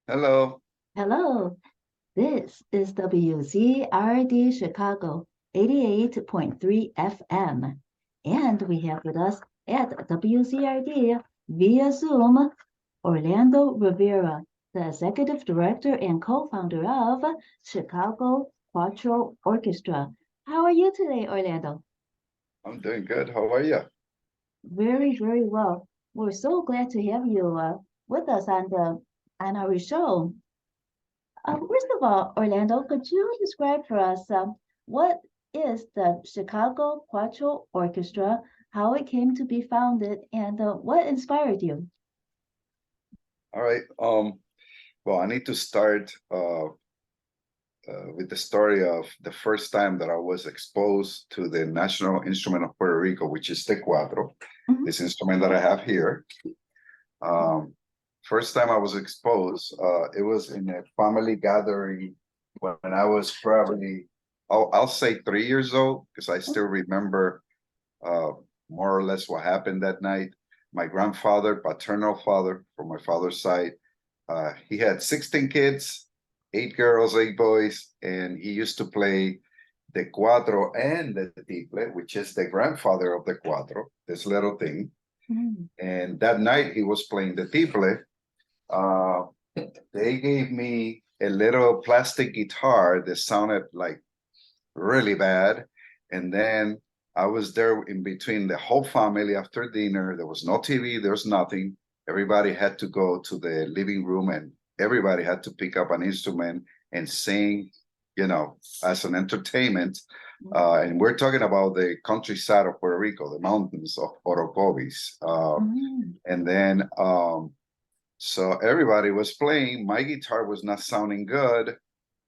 Hello. Hello, this is WZRD Chicago 88.3 FM. And we have with us at WZRD via Zoom Orlando Rivera, the Executive Director and co-founder of Chicago Cuatro Orchestra. How are you today, Orlando? I'm doing good. How are you? Very, very well. We're so glad to have you with us on our show. First of all, Orlando, could you describe for us what is the Chicago Cuatro Orchestra, how it came to be founded, and what inspired you? All right. Well, I need to start with the story of the first time that I was exposed to the national instrument of Puerto Rico, which is the cuatro, Mhm. this instrument that I have here. Um, First time I was exposed, it was in a family gathering when I was probably, I'll say 3 years old, because I still remember uh, more or less what happened that night. My grandfather, paternal father from my father's side, he had 16 kids, 8 girls, 8 boys, and he used to play the cuatro and the tiple, which is the grandfather of the cuatro, this little thing. Mhm. And that night he was playing the tiple. Uh, they gave me a little plastic guitar that sounded like really bad. And then I was there in between the whole family after dinner. There was no TV, there was nothing. Everybody had to go to the living room and everybody had to pick up an instrument and sing, as an entertainment. And we're talking about the countryside of Puerto Rico, the mountains of Orocovis. Mhm. And then, so everybody was playing. My guitar was not sounding good,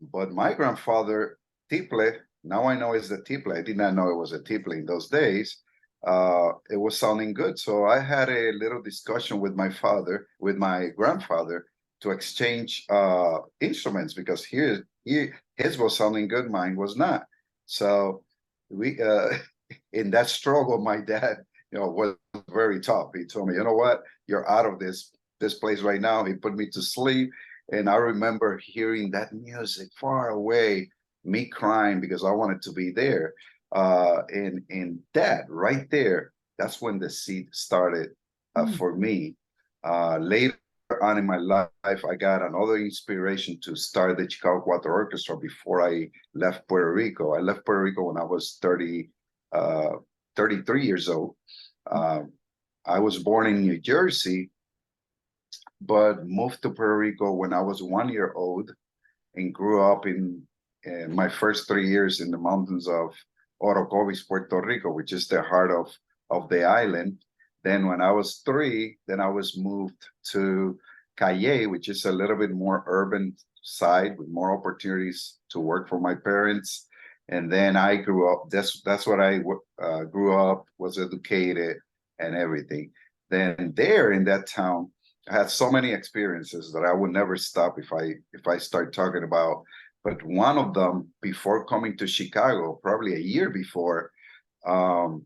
but my grandfather, tiple, now I know it's the tiple. I did not know it was a tiple in those days. It was sounding good. So I had a little discussion with my father, with my grandfather, to exchange instruments because his was sounding good, mine was not. So we in that struggle, my dad, was very tough. He told me, you know what, you're out of this place right now. He put me to sleep. And I remember hearing that music far away, me crying because I wanted to be there. And that right there, that's when the seed started Mhm. for me. Later on in my life, I got another inspiration to start the Chicago Cuatro Orchestra before I left Puerto Rico. I left Puerto Rico when I was uh, 33 years old. Um, I was born in New Jersey, but moved to Puerto Rico when I was 1 year old and grew up in my first 3 years in the mountains of Orocovis, Puerto Rico, which is the heart of the island. Then when I was three, then I was moved to Calle, which is a little bit more urban side with more opportunities to work for my parents. And then I grew up. That's what I grew up, was educated, and everything. Then there in that town, I had so many experiences that I would never stop if I start talking about. But one of them, before coming to Chicago, probably a year before, um,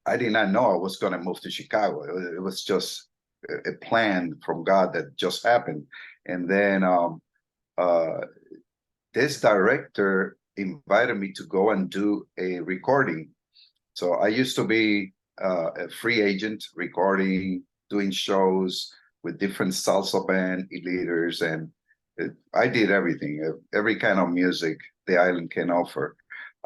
I did not know I was going to move to Chicago. It was just a plan from God that just happened. And then uh, this director invited me to go and do a recording. So I used to be a free agent, recording, doing shows with different salsa band leaders, and I did everything, every kind of music the island can offer.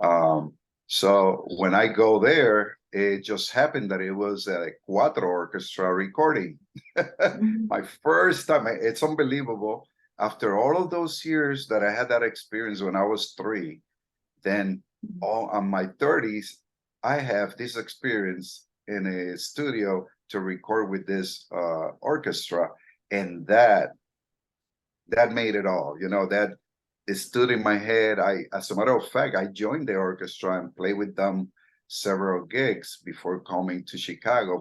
Um, so when I go there, it just happened that it was a Cuatro Orchestra recording. Mhm. My first time, it's unbelievable. After all of those years that I had that experience when I was three, then all on my 30s, I have this experience in a studio to record with this orchestra, and that made it all. That it stood in my head. As a matter of fact, I joined the orchestra and played with them several gigs before coming to Chicago.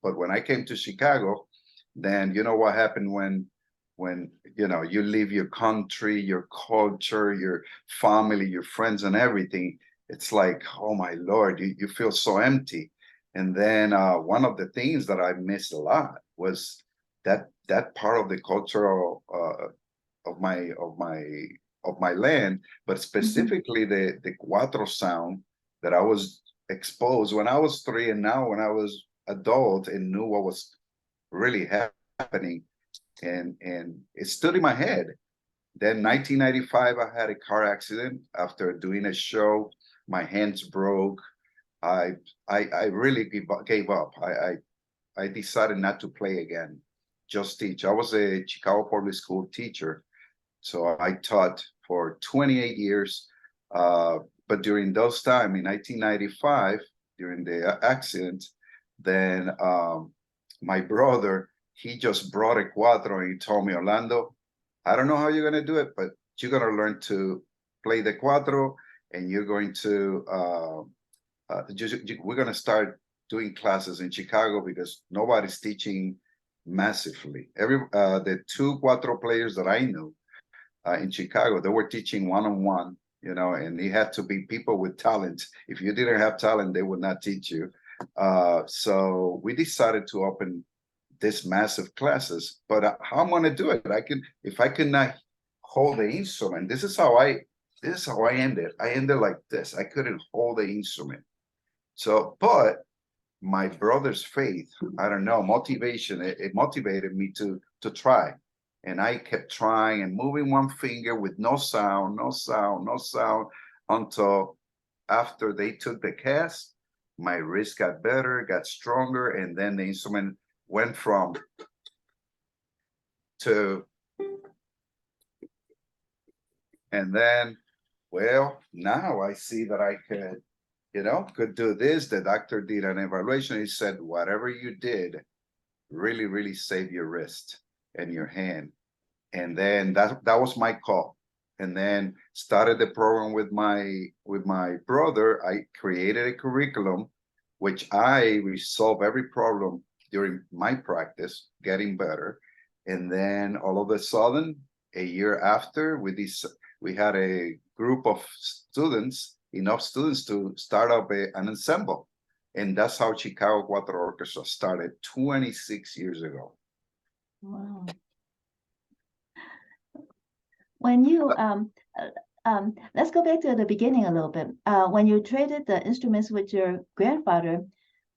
But when I came to Chicago, then you know what happened when you leave your country, your culture, your family, your friends, and everything. It's like, oh my Lord, you feel so empty. And then one of the things that I missed a lot was that part of the cultural of my land, but specifically the cuatro sound that I was exposed when I was 3, and now when I was adult and knew what was really happening, and it stood in my head. Then 1995, I had a car accident after doing a show. My hands broke. I really gave up. I decided not to play again, just teach. I was a Chicago public school teacher, so I taught for 28 years. But during those time in 1995, during the accident, then my brother, he just brought a cuatro and he told me, Orlando, I don't know how you're gonna do it, but you're gonna learn to play the cuatro, and you're going to we're gonna start doing classes in Chicago because nobody's teaching massively. The 2 cuatro players that I knew in Chicago, they were teaching one-on-one, and it had to be people with talent. If you didn't have talent, they would not teach you. So we decided to open this massive classes, but how I'm gonna do it? If I could not hold the instrument, this is how I ended. I ended like this. I couldn't hold the instrument. So, but my brother's faith, I don't know, motivation, it motivated me to try. And I kept trying and moving one finger with no sound, until after they took the cast, my wrist got better, got stronger, and then the instrument went from to, and then, well, now I see that I could do this. The doctor did an evaluation. He said, whatever you did really, really saved your wrist and your hand. And then that was my call. And then started the program with my brother. I created a curriculum, which I resolve every problem during my practice, getting better. And then all of a sudden, a year after, we had a group of students, enough students to start up an ensemble. And that's how Chicago Cuatro Orchestra started 26 years ago. Wow. When you let's go back to the beginning a little bit. When you traded the instruments with your grandfather,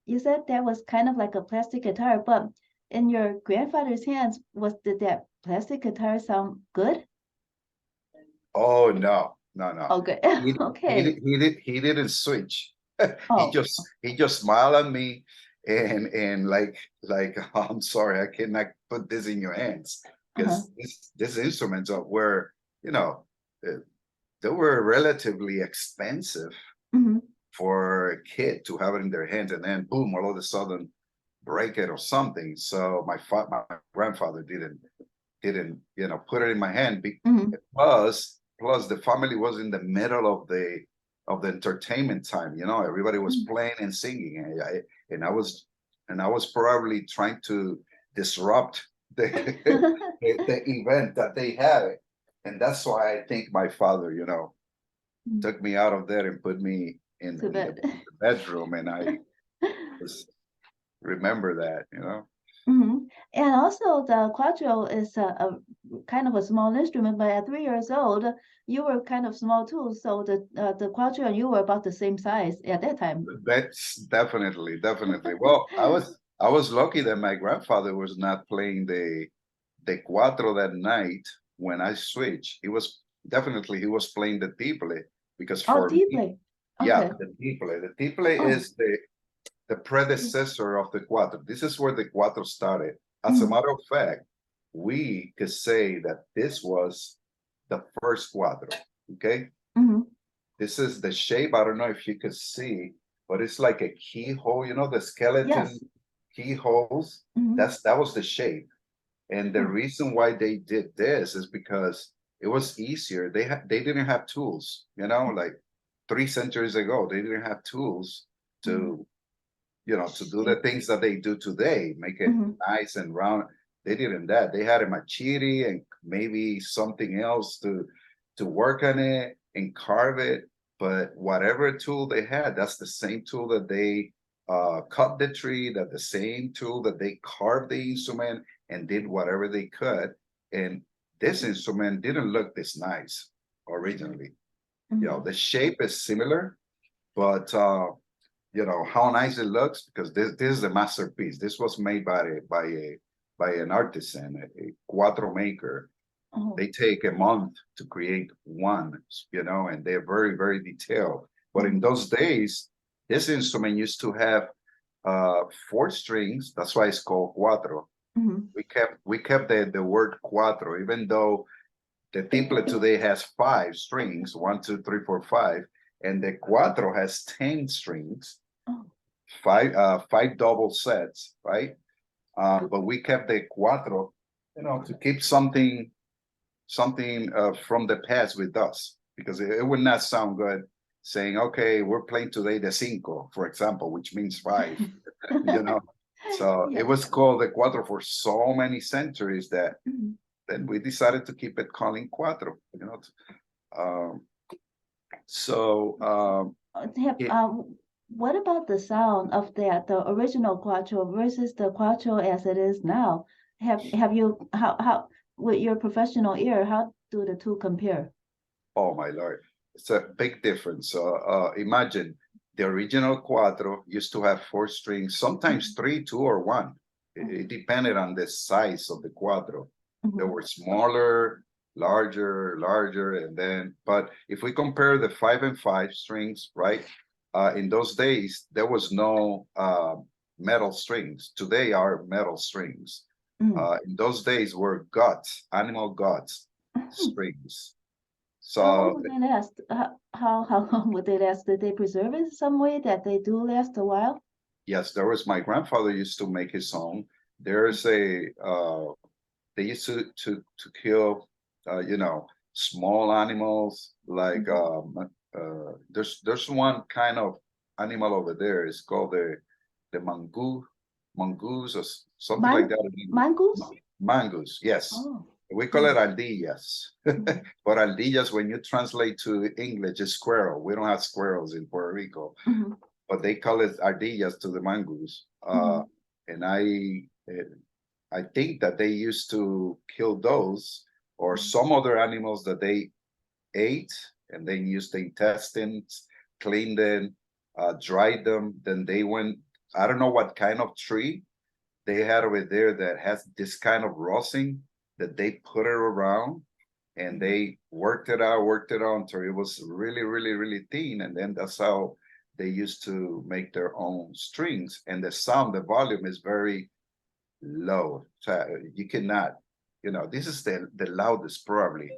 you said that was kind of like a plastic guitar, but in your grandfather's hands, did that plastic guitar sound good? Oh no. Okay. Okay. He didn't switch. Oh. He just smiled at me and like I'm sorry, I cannot put this in your hands, because these instruments were, they were relatively expensive for a kid to have it in their hands, and then boom, all of a sudden break it or something. So my grandfather didn't put it in my hand, because plus the family was in the middle of the entertainment time. Everybody was playing and singing, and I was probably trying to disrupt the the event that they had. And that's why I think my father, took me out of there and put me in the bedroom, and I just remember that. And also the cuatro is a kind of a small instrument, but at 3 years old, you were kind of small too. So the cuatro and you were about the same size at that time. That's definitely. Well, I was lucky that my grandfather was not playing the cuatro that night when I switched. He was playing the tiple, because for me, okay. yeah, the tiple is the predecessor of the cuatro. This is where the cuatro started. As a matter of fact, we could say that this was the first cuatro. Okay. This is the shape. I don't know if you could see, but it's like a keyhole, the skeleton keyholes. That was the shape. And the reason why they did this is because it was easier. They didn't have tools, like 3 centuries ago, they didn't have tools to to do the things that they do today, make it nice and round. They didn't that. They had a machete and maybe something else to work on it and carve it. But whatever tool they had, that's the same tool that they cut the tree, that the same tool that they carved the instrument and did whatever they could. And this instrument didn't look this nice originally. You know, the shape is similar, but you know how nice it looks, because this is a masterpiece. This was made by an artisan, a cuatro maker. Oh. They take a month to create one, you know, and they're very, very detailed. But in those days, this instrument used to have 4 strings. That's why it's called cuatro. We kept the word cuatro, even though the tiple today has 5 strings, 1, 2, 3, 4, 5, and the cuatro has 10 strings, Oh. 5 double sets, right? But we kept the cuatro, you know, to keep something from the past with us, because it would not sound good saying, okay, we're playing today the cinco, for example, which means 5, you know. So Yeah. it was called the cuatro for so many centuries that then we decided to keep it calling cuatro, you know. What about the sound of that, the original cuatro versus the cuatro as it is now? Have you how with your professional ear, how do the two compare? Oh my Lord, it's a big difference. Imagine the original cuatro used to have 4 strings, sometimes 3, 2, or 1. It depended on the size of the cuatro. There were smaller, larger, and then, but if we compare the 5 and 5 strings, right? In those days, there was no metal strings. Today are metal strings. In those days were guts, animal guts strings. How long So would they last? How long would they last? Did they preserve it some way that they do last a while? yes, there was, my grandfather used to make his own. There's a they used to kill you know, small animals like there's one kind of animal over there. It's called the mongoose or something like that. Mangoes? Mongoose, yes. Oh. We call it ardillas. But ardillas, when you translate to English, is squirrel. We don't have squirrels in Puerto Rico, but they call it ardillas to the mongoose. And I think that they used to kill those or some other animals that they ate, and then used the intestines, cleaned them, dried them. Then they went, I don't know what kind of tree they had over there that has this kind of rosin that they put it around, and they worked it out until it was really, really, really thin. And then that's how they used to make their own strings. And the sound, the volume is very low. So you cannot, you know, this is the loudest probably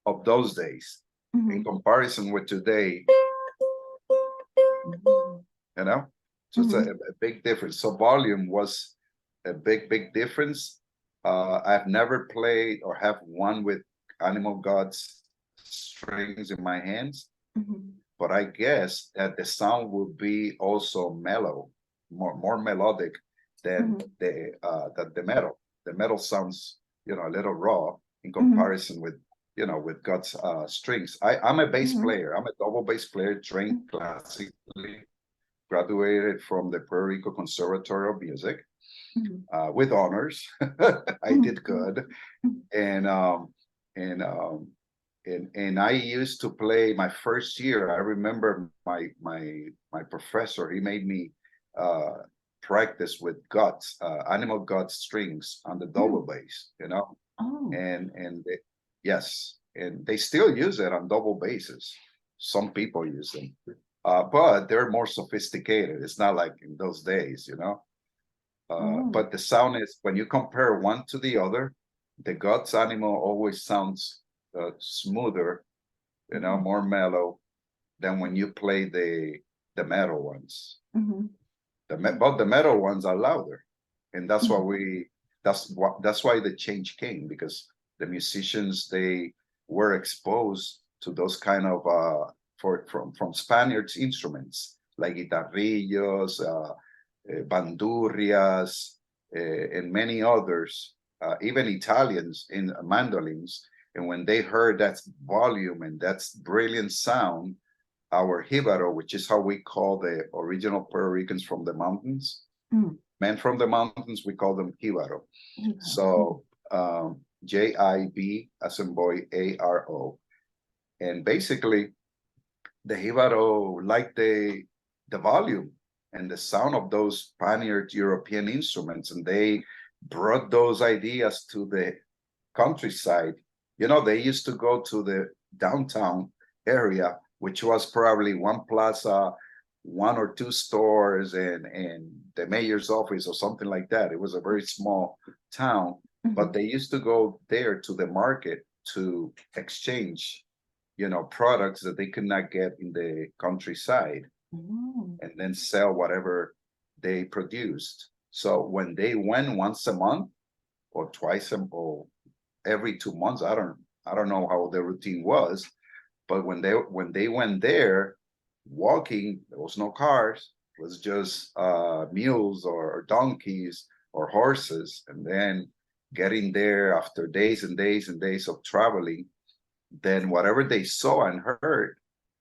of those days in comparison with today, you know. So it's a big difference. So volume was a big difference. I've never played or have one with animal gods strings in my hands, but I guess that the sound will be also mellow, more melodic than the metal. The metal sounds, you know, a little raw in comparison with, you know, with God's strings. I'm a bass player. I'm a double bass player, trained classically, graduated from the Puerto Rico Conservatory of Music with honors. I did good, and I used to play my first year. I remember my professor. He made me practice with guts, animal gut strings on the double bass. You know, yes, and they still use it on double basses. Some people use them, but they're more sophisticated. It's not like in those days, you know. But the sound is, when you compare one to the other, the guts animal always sounds smoother, you know, more mellow than when you play the metal ones. But the metal ones are louder, and that's why that's why the change came, because the musicians, they were exposed to those kind of from Spaniards instruments like guitarrillos, bandurrias, and many others, even Italians in mandolins. And when they heard that volume and that brilliant sound, our jibaro, which is how we call the original Puerto Ricans from the mountains. Men from the mountains, we call them jibaro. So Jib as in boy, Aro. And basically, the jibaro liked the volume and the sound of those pioneered European instruments, and they brought those ideas to the countryside. You know, they used to go to the downtown area, which was probably one plaza, one or two stores, and the mayor's office or something like that. It was a very small town, but they used to go there to the market to exchange, you know, products that they could not get in the countryside, and then sell whatever they produced. So when they went once a month or twice or every 2 months, I don't know how the routine was, but when they went there, walking, there was no cars, it was just mules or donkeys or horses, and then getting there after days and days and days of traveling, then whatever they saw and heard,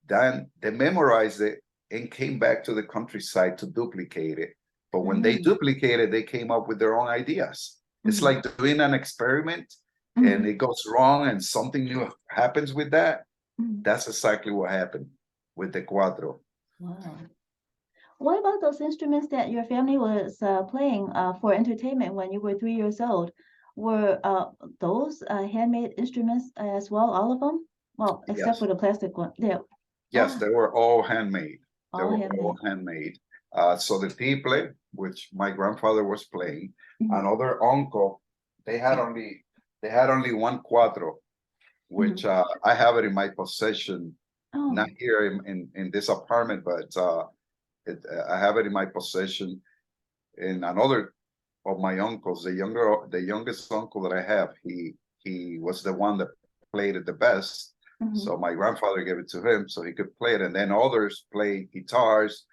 then they memorized it and came back to the countryside to duplicate it. But when they duplicated, they came up with their own ideas. It's like doing an experiment and it goes wrong and something new happens with that. That's exactly what happened with the cuatro. Wow. What about those instruments that your family was playing for entertainment when you were 3 years old? Were those handmade instruments as well, all of them? Well, except Yes. for the plastic one. Yeah. Yes, they were all handmade. They All were handmade. all handmade. So the tiple, which my grandfather was playing, another uncle, they had only one cuatro, which I have it in my possession, not here in this apartment, but I have it in my possession in another of my uncles. The youngest uncle that I have, he was the one that played it the best. So my grandfather gave it to him so he could play it, and then others played guitars,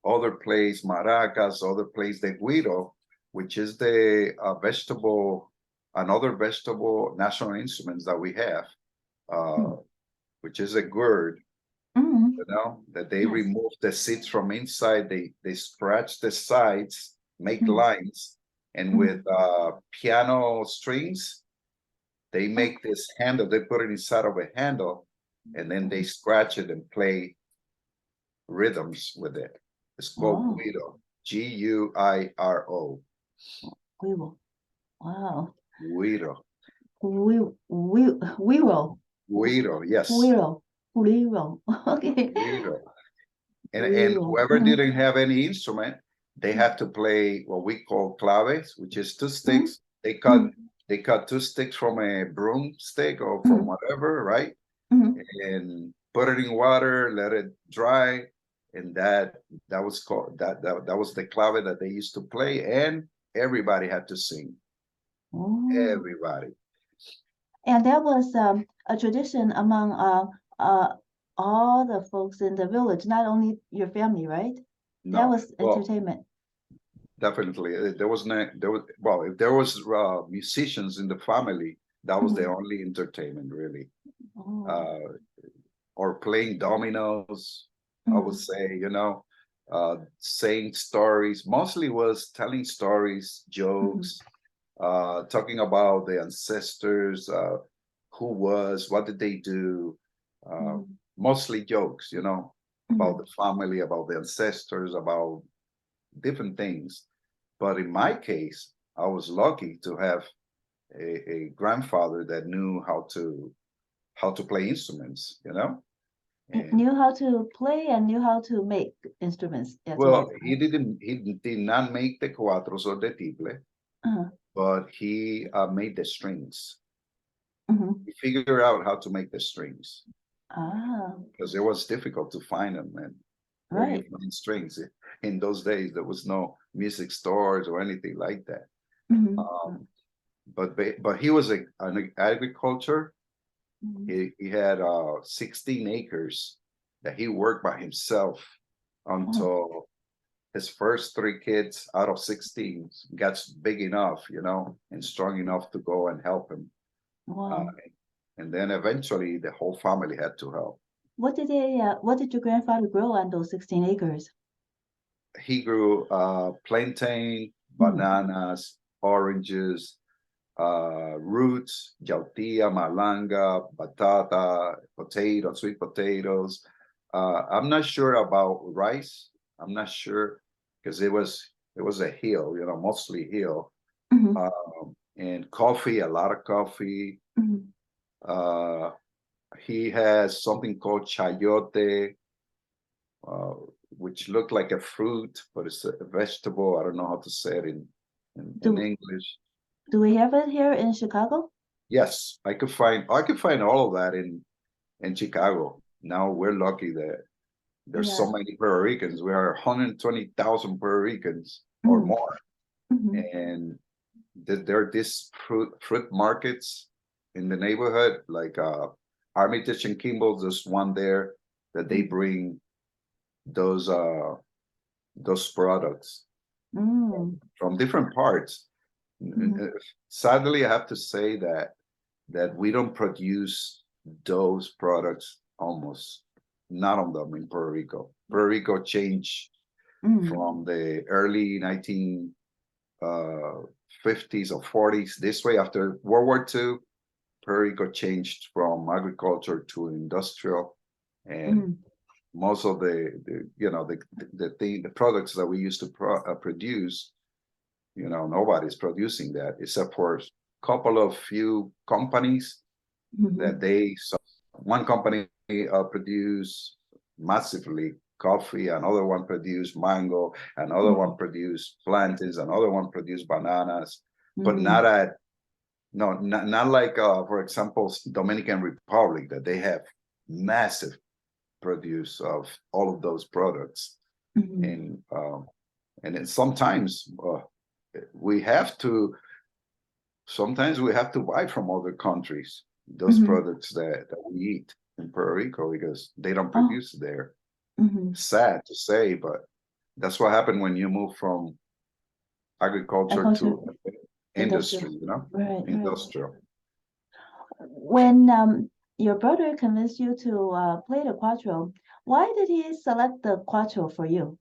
other plays maracas, other plays the guiro, which is the another vegetable national instruments that we have, which is a gourd, you know, that they remove the seeds from inside, they scratch the sides, make lines, and with piano strings, they make this handle, they put it inside of a handle, and then they scratch it and play rhythms with it. It's called guiro, Guiro. Guiro. Wow. Guiro. Guiro. Guiro, yes. Guiro. Guiro. Okay. Guiro. And whoever didn't have any instrument, they had to play what we call claves, which is two sticks. They cut two sticks from a broomstick or from whatever, right? And put it in water, let it dry, and that was called that was the clave that they used to play, and everybody had to sing. Everybody. And that was a tradition among all the folks in the village, not only your family, right? No. That was entertainment. Definitely, there was well, if there was musicians in the family, that was the only entertainment really. Or playing dominoes, I would say, you know, saying stories. Mostly was telling stories, jokes, talking about the ancestors, what did they do? Mostly jokes, you know, about the family, about the ancestors, about different things. But in my case, I was lucky to have a grandfather that knew how to play instruments, you know. And knew how to play and knew how to make instruments as well. He did not make the cuatros or the tiple, but he made the strings. He figured out how to make the strings. Because it was difficult to find them, and where you find strings in those days, there was no music stores or anything like that. But he was an agriculture. He had 16 acres that he worked by himself until his first 3 kids out of 16 got big enough, you know, and strong enough to go and help him. And then eventually the whole family had to help. What did your grandfather grow on those 16 acres? He grew plantain, Mm, bananas, oranges, roots, yautía, malanga, batata, potato, sweet potatoes. I'm not sure about rice. I'm not sure because it was a hill, mostly hill. mhm, And coffee, a lot of coffee. mhm. Uh, he has something called chayote, uh, which looked like a fruit, but it's a vegetable. I don't know how to say it in Do English. do we have it here in Chicago? Yes, I could find all of that in Chicago. Now we're lucky that there's so Yeah. many Puerto Ricans. We are 120,000 Puerto Ricans or Mm, more, mhm, and there are these fruit markets in the neighborhood, like Armitage and Kimball's. There's one there that they mm, bring those products mm, from different parts. mhm, Sadly, I have to say that we don't produce those products almost none of them in Puerto Rico. Puerto Rico changed mm, from the early 1950s or 40s this way. After World War II, Puerto Rico changed from agriculture to industrial, and mm, most of the products that we used to produce, nobody's producing that except for a couple of few companies that mhm, one company produce massively coffee, another one produce mango, another mhm, one produce plantains, another one produce bananas, but mm, not at no, not like for example, Dominican Republic, that they have massive produce of all of those products. mhm, And then we have to sometimes we have to buy from other countries those mhm. products that we eat in Puerto Rico because they don't Oh, produce there. mhm. Sad to say, but that's what happened when you move from agriculture Agriculture, to industry, industrial. Right, right. industrial. When your brother convinced you to play the quattro, why did he select the quattro for you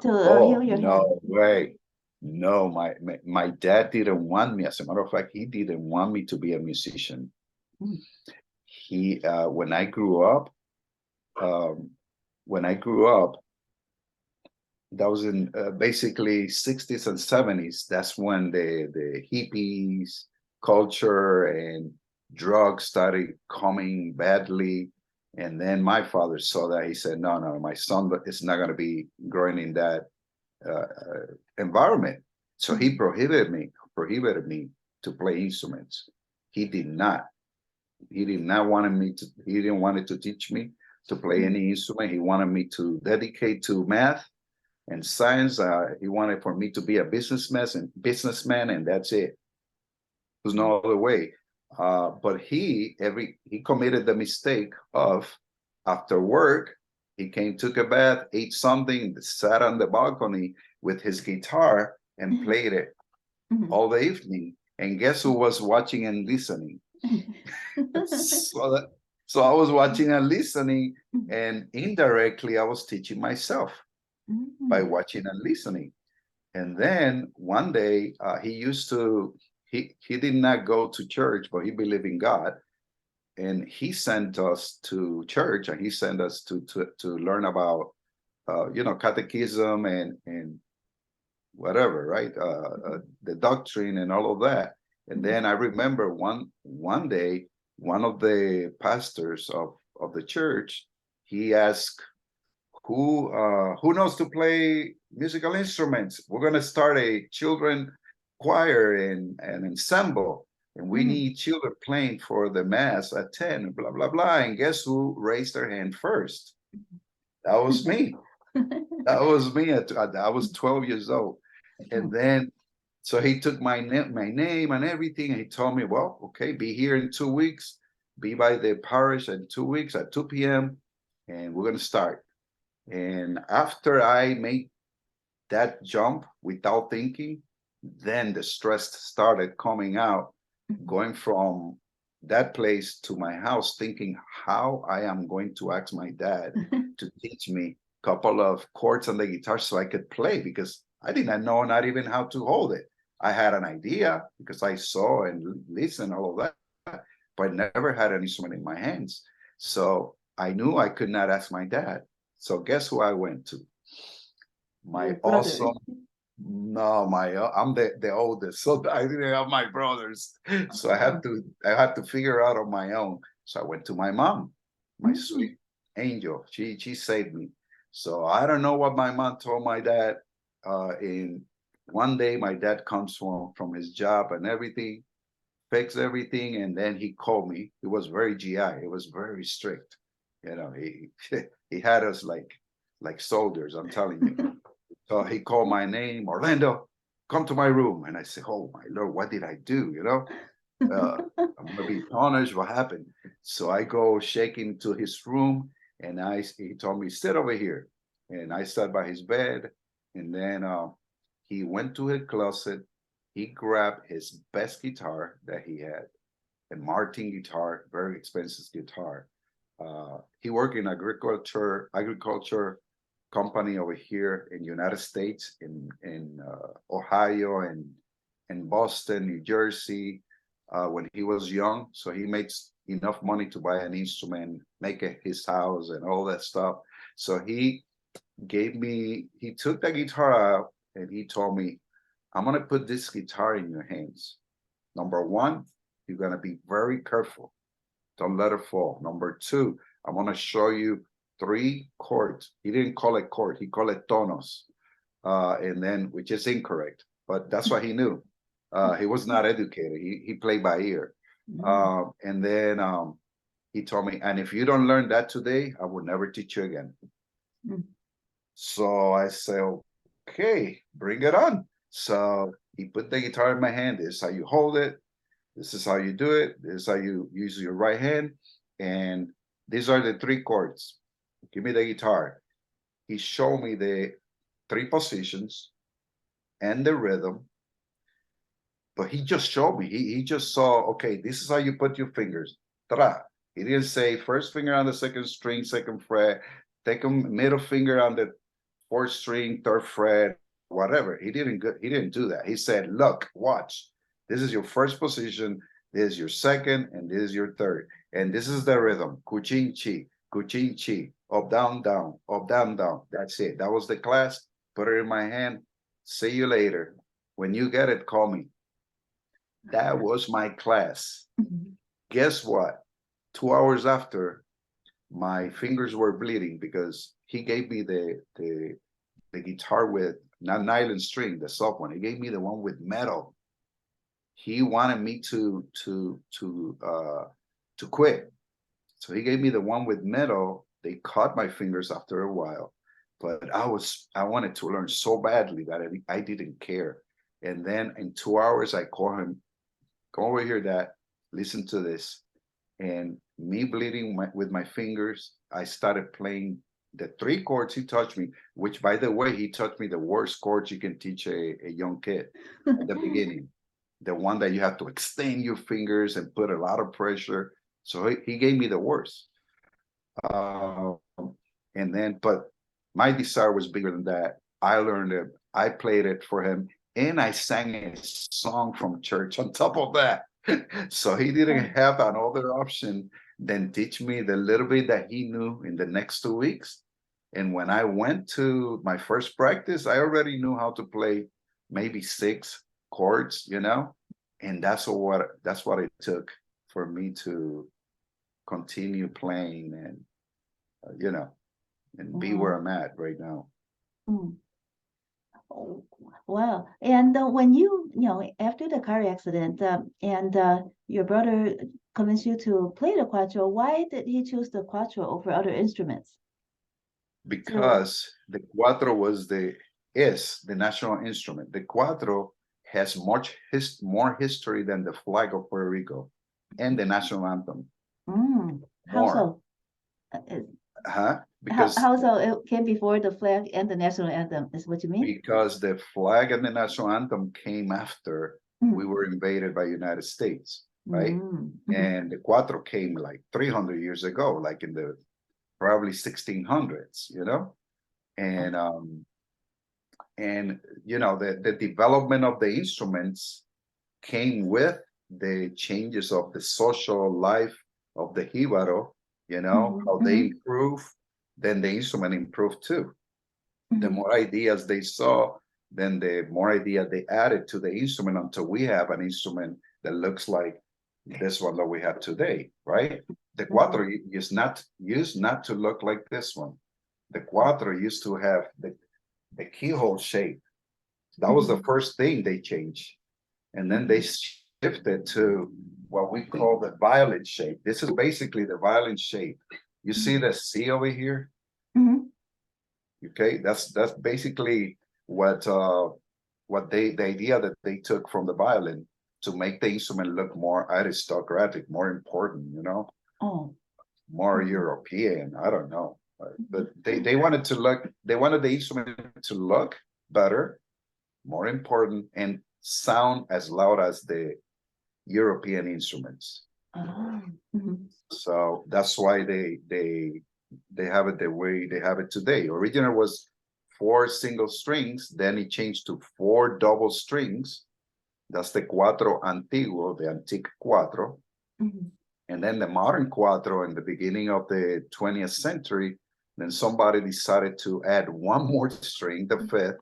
to heal Oh, your hand? no way. No, my dad didn't want me. As a matter of fact, he didn't want me to be a musician. Mm, He when I grew up, um, when I grew up, that was in basically 60s and 70s. That's when the hippies culture and drugs started coming badly. And then my father saw that. He said, no, no, my son is not going to be growing in that environment. So he mhm, prohibited me to play instruments. He did not. He didn't want to teach me to play mhm, any instrument. He wanted me to dedicate to math and science. He wanted for me to be a businessman, and that's it. There's mhm, no other way. But he committed the mistake of after work, he came, took a bath, ate something, sat on the balcony with his guitar and mhm, played it mhm. all the evening. And guess who was watching and listening? So so I was watching and listening, and indirectly I was teaching myself by Mhm, watching and listening. And then one day he did not go to church, but he believed in God. And he sent us to church, and he sent us to learn about catechism and whatever, right? The doctrine and all of that. And mhm, then I remember one day, one of the pastors of the church, he asked, who knows to play musical instruments? We're gonna start a children choir and an ensemble, and we mhm, need children playing for the mass at 10, blah blah blah. And guess who raised their hand first? That was me. That was me. I was 12 years old. And mhm, then so he took my name and everything, and he told me, well, okay, be here in 2 weeks, be by the parish in 2 weeks at 2 p.m. and we're gonna start. And after I made that jump without thinking, then the stress started coming out, mhm, going from that place to my house, thinking how I am going to ask my dad to teach me a couple of chords on the guitar so I could play, because I did not know not even how to hold it. I had an idea because I saw and listened all of that, but I never had an instrument in my hands. So I knew I could not ask my dad. So guess who I went to? My Your brother. awesome no, I'm the oldest, so I didn't have my brothers, so I had to figure out on my own. So I went to my mom, my sweet angel. She saved me. So I don't know what my mom told my dad. In one day, my dad comes from his job and everything, fix everything, and then he called me. He was very GI. It was very strict. You know, he he had us like soldiers. I'm telling you. So he called my name, Orlando, come to my room. And I said, oh my Lord, what did I do? You know, I'm gonna be punished. What happened? So I go shaking to his room, and he told me, sit over here. And I sat by his bed, and then he went to his closet. He grabbed his best guitar that he had, a Martin guitar, very expensive guitar. He worked in agriculture company over here in United States, in Ohio and Boston, New Jersey, when he was young. So he makes enough money to buy an instrument, make his house and all that stuff. So he took the guitar out and he told me, I'm gonna put this guitar in your hands. Number one, you're gonna be very careful. Don't let it fall. Number two, I'm gonna show you 3 chords. He didn't call it chord, he called it tonos. And then, which is incorrect, but that's what he knew. He was not educated. He played by ear. And then he told me, and if you don't learn that today, I will never teach you again. So I said, okay, bring it on. So he put the guitar in my hand. This is how you hold it. This is how you do it. This is how you use your right hand. And these are the 3 chords. Give me the guitar. He showed me the 3 positions and the rhythm, but he just showed me. He just saw, okay, this is how you put your fingers. Ta-da. He didn't say first finger on the 2nd string, 2nd fret, second middle finger on the 4th string, 3rd fret, whatever. He didn't do that. He said, look, watch. This is your first position, this is your second, and this is your third. And this is the rhythm. Kuchin-chi, kuchin-chi, up, down, down, up, down, down. That's it. That was the class. Put it in my hand. See you later. When you get it, call me. That was my class. Guess what? 2 hours after, my fingers were bleeding because he gave me the guitar with not nylon string, the soft one. He gave me the one with metal. He wanted me to quit. So he gave me the one with metal. They cut my fingers after a while, but I wanted to learn so badly that I didn't care. And then in 2 hours, I called him, come over here, Dad, listen to this. And me bleeding with my fingers, I started playing the 3 chords he taught me, which, by the way, he taught me the worst chords you can teach a young kid at the beginning. The one that you have to extend your fingers and put a lot of pressure. So he gave me the worst. And then, but my desire was bigger than that. I learned it. I played it for him. And I sang a song from church on top of that. So he didn't have another option than teach me the little bit that he knew in the next 2 weeks. And when I went to my first practice, I already knew how to play maybe 6 chords, you know, and that's what it took for me to continue playing and you know, and be where I'm at right now. Oh, wow. And when you after the car accident, and your brother convinced you to play the cuatro, why did he choose the cuatro over other instruments? Because the cuatro is the national instrument. The cuatro has more history than the flag of Puerto Rico and the national anthem. How so? Because how so it came before the flag and the national anthem, is what you mean? Because the flag and the national anthem came after we were invaded by United States. right? Mm-hmm. And the cuatro came like 300 years ago, like in the probably 1600s, you know? And the development of the instruments came with the changes of the social life of the Jíbaro, how they Mm-hmm. improve, then the instrument improved too. The Mm-hmm. more ideas they saw, then the more idea they added to the instrument until we have an instrument that looks like this one that we have today, right? The cuatro used not to look like this one. The cuatro used to have the keyhole shape. That was the first thing they changed. And then they shifted to what we call the violin shape. This is basically the violin shape. You see the C over here? Mm-hmm. Okay, that's basically what the idea that they took from the violin to make the instrument look more aristocratic, more important, Oh. more European. I don't know, but they wanted the instrument to look better, more important, and sound as loud as the European instruments. Ah. Mm-hmm. So that's why they have it the way they have it today. Original was 4 single strings, then it changed to 4 double strings. That's the cuatro antiguo, the antique cuatro. Mm-hmm. And then the modern cuatro in the beginning of the 20th century, then somebody decided to add one more string, the 5th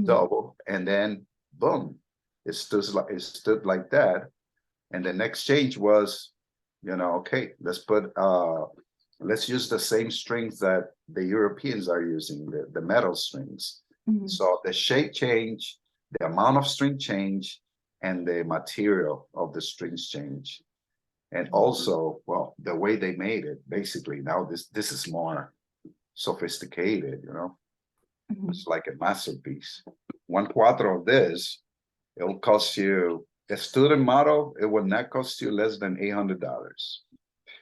double, and then boom, it stood like that. And the next change was, okay, let's use the same strings that the Europeans are using, the metal strings. Mm-hmm. So the shape change, the amount of string change, and the material of the strings change. And also, well, the way they made it, basically, now this is more sophisticated, It's like a masterpiece. One cuatro of this, it'll cost you, a student model, it will not cost you less than $800.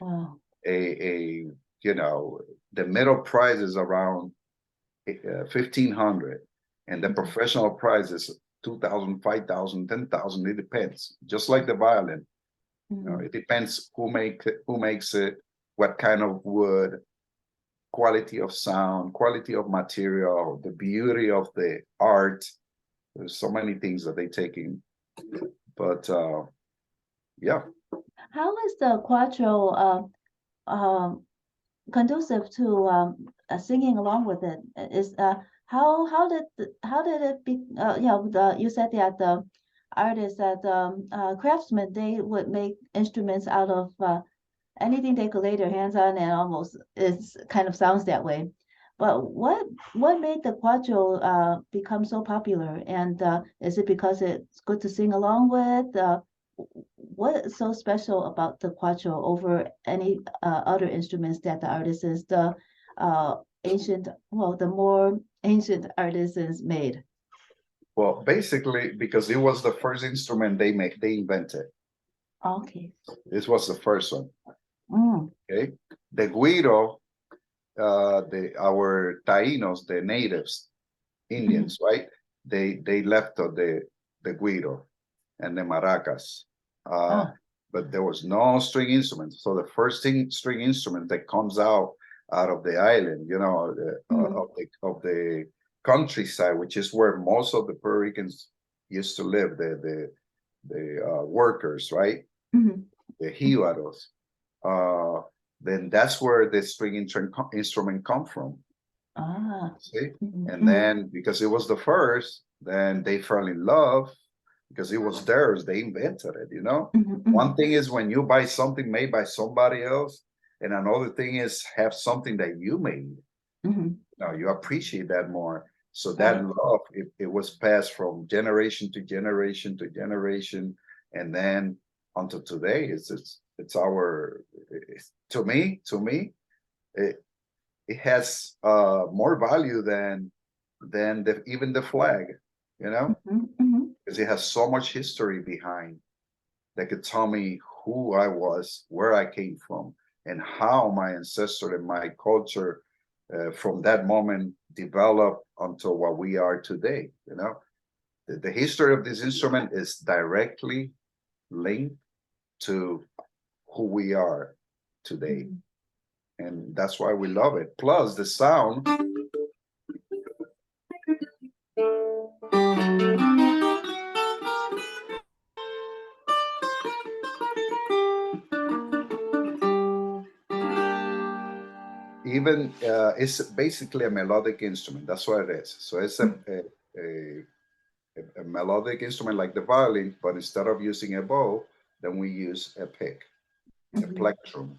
Wow. The middle price is around 1,500, and the professional price is 2,000, 5,000, 10,000. It depends. Just like the violin, it depends who makes it, what kind of wood, quality of sound, quality of material, the beauty of the art. There's so many things that they take in, but yeah. How is the quattro conducive to singing along with it? Is how did it be? You said that the artists, that craftsmen, they would make instruments out of anything they could lay their hands on, and almost it kind of sounds that way. But what made the quattro become so popular? And is it because it's good to sing along with? What is so special about the quattro over any other instruments that the artisans, the the more ancient artisans made? Well, basically, because it was the first instrument they invented. Okay. This was the first one. Mm. Okay. The guiro, our Tainos, the natives, Indians, right? They left the guiro and the maracas. But there was no string instrument. So the first string instrument that comes out of the island, of the countryside, which is where most of the Puerto Ricans used to live, the workers, right? The jibaros. Then that's where the string instrument come from. See? And then because it was the first, then they fell in love because it was theirs. They invented it. One thing is when you buy something made by somebody else, and another thing is have something that you made. Now you appreciate that more. So that love, it was passed from generation to generation to generation, and then until today, it's our. To me, it has more value than even the flag, because it has so much history behind that could tell me who I was, where I came from, and how my ancestor and my culture from that moment developed until what we are today. The history of this instrument is directly linked to who we are today. And that's why we love it. Plus the sound. Even it's basically a melodic instrument. That's what it is. So it's a melodic instrument like the violin, but instead of using a bow, then we use a pick, a plectrum.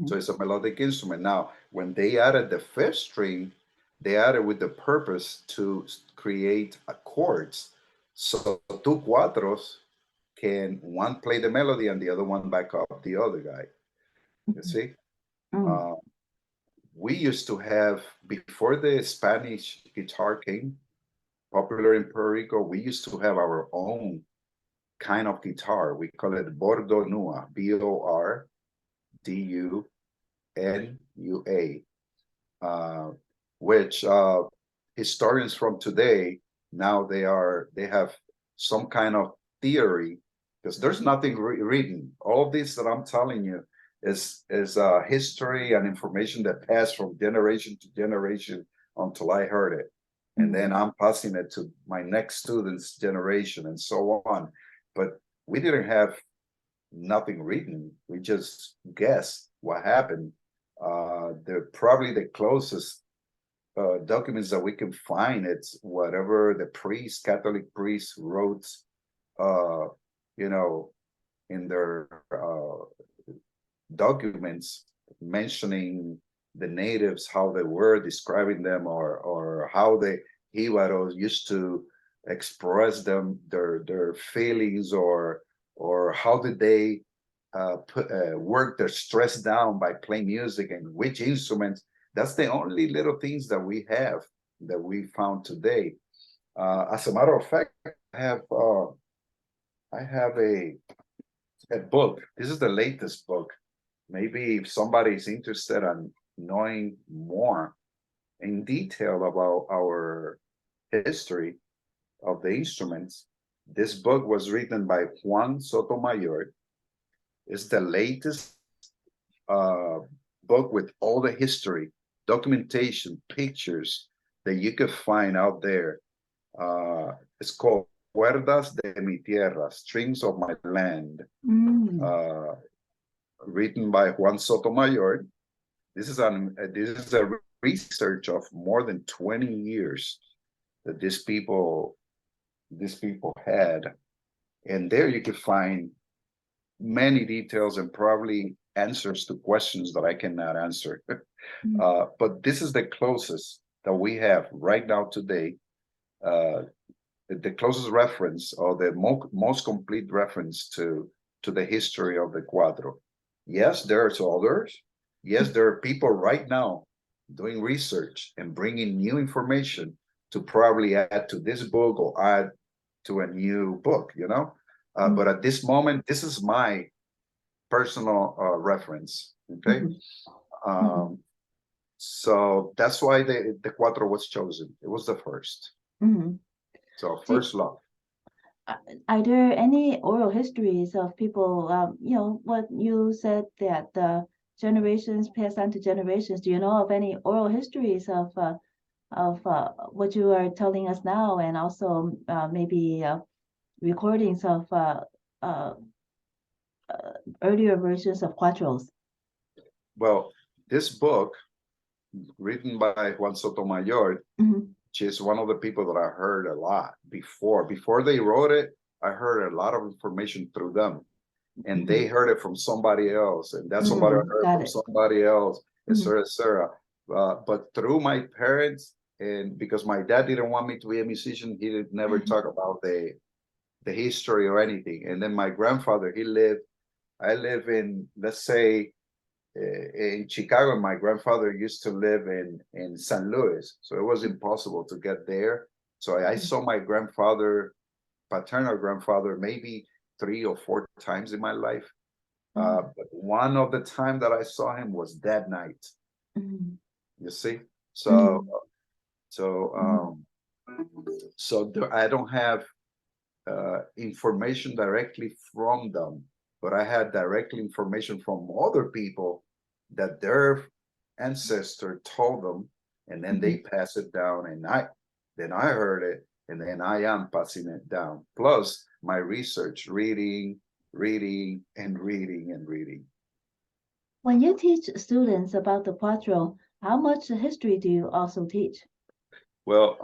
So it's a melodic instrument. Now, when they added the fifth string, they added with the purpose to create chords. So two cuatros can one play the melody and the other one back up the other guy. You see? We used to have, before the Spanish guitar came popular in Puerto Rico, we used to have our own kind of guitar. We call it Bordo Nua, Bordunua, which historians from today, now they have some kind of theory, because there's nothing written. All this that I'm telling you is history and information that passed from generation to generation until I heard it. And then I'm passing it to my next student's generation and so on. But we didn't have nothing written. We just guessed what happened. They're probably the closest documents that we can find. It's whatever the Catholic priests wrote, you know, in their documents mentioning the natives, how they were describing them, or how the Jibaros used to express their feelings, or how did they work their stress down by playing music, and which instruments. That's the only little things that we have that we found today. As a matter of fact, I have a book. This is the latest book. Maybe if somebody is interested in knowing more in detail about our history of the instruments, this book was written by Juan Sotomayor. It's the latest book with all the history, documentation, pictures that you could find out there. It's called Cuerdas de mi Tierra, Strings of My Land, written by Juan Sotomayor. This is a research of more than 20 years that these people had, and there you can find many details and probably answers to questions that I cannot answer. But this is the closest that we have right now today, the closest reference, or the most complete reference to the history of the cuatro. Yes, there's others. Yes, there are people right now doing research and bringing new information to probably add to this book or add to a new book, you know? But at this moment, this is my personal reference, okay? So that's why the cuatro was chosen. It was the first. So first love. Are there any oral histories of people, you know, what you said that the generations pass on to generations? Do you know of any oral histories of what you are telling us now, and also maybe recordings of earlier versions of cuatros? Well, this book, written by Juan Sotomayor, which is one of the people that I heard a lot before. Before they wrote it, I heard a lot of information through them. And they heard it from somebody else, and that somebody heard from somebody else, etc., etc. But through my parents, and because my dad didn't want me to be a musician, he did never talk about the history or anything. And then my grandfather, I live in, let's say, in Chicago, and my grandfather used to live in St. Louis, so it was impossible to get there. So I saw my grandfather, paternal grandfather, maybe 3 or 4 times in my life. But one of the time that I saw him was that night. You see, so I don't have information directly from them, but I had direct information from other people that their ancestor told them, and then they pass it down, and then I heard it, and then I am passing it down. Plus my research, reading, and reading. When you teach students about the Cuatro, how much history do you also teach? Well,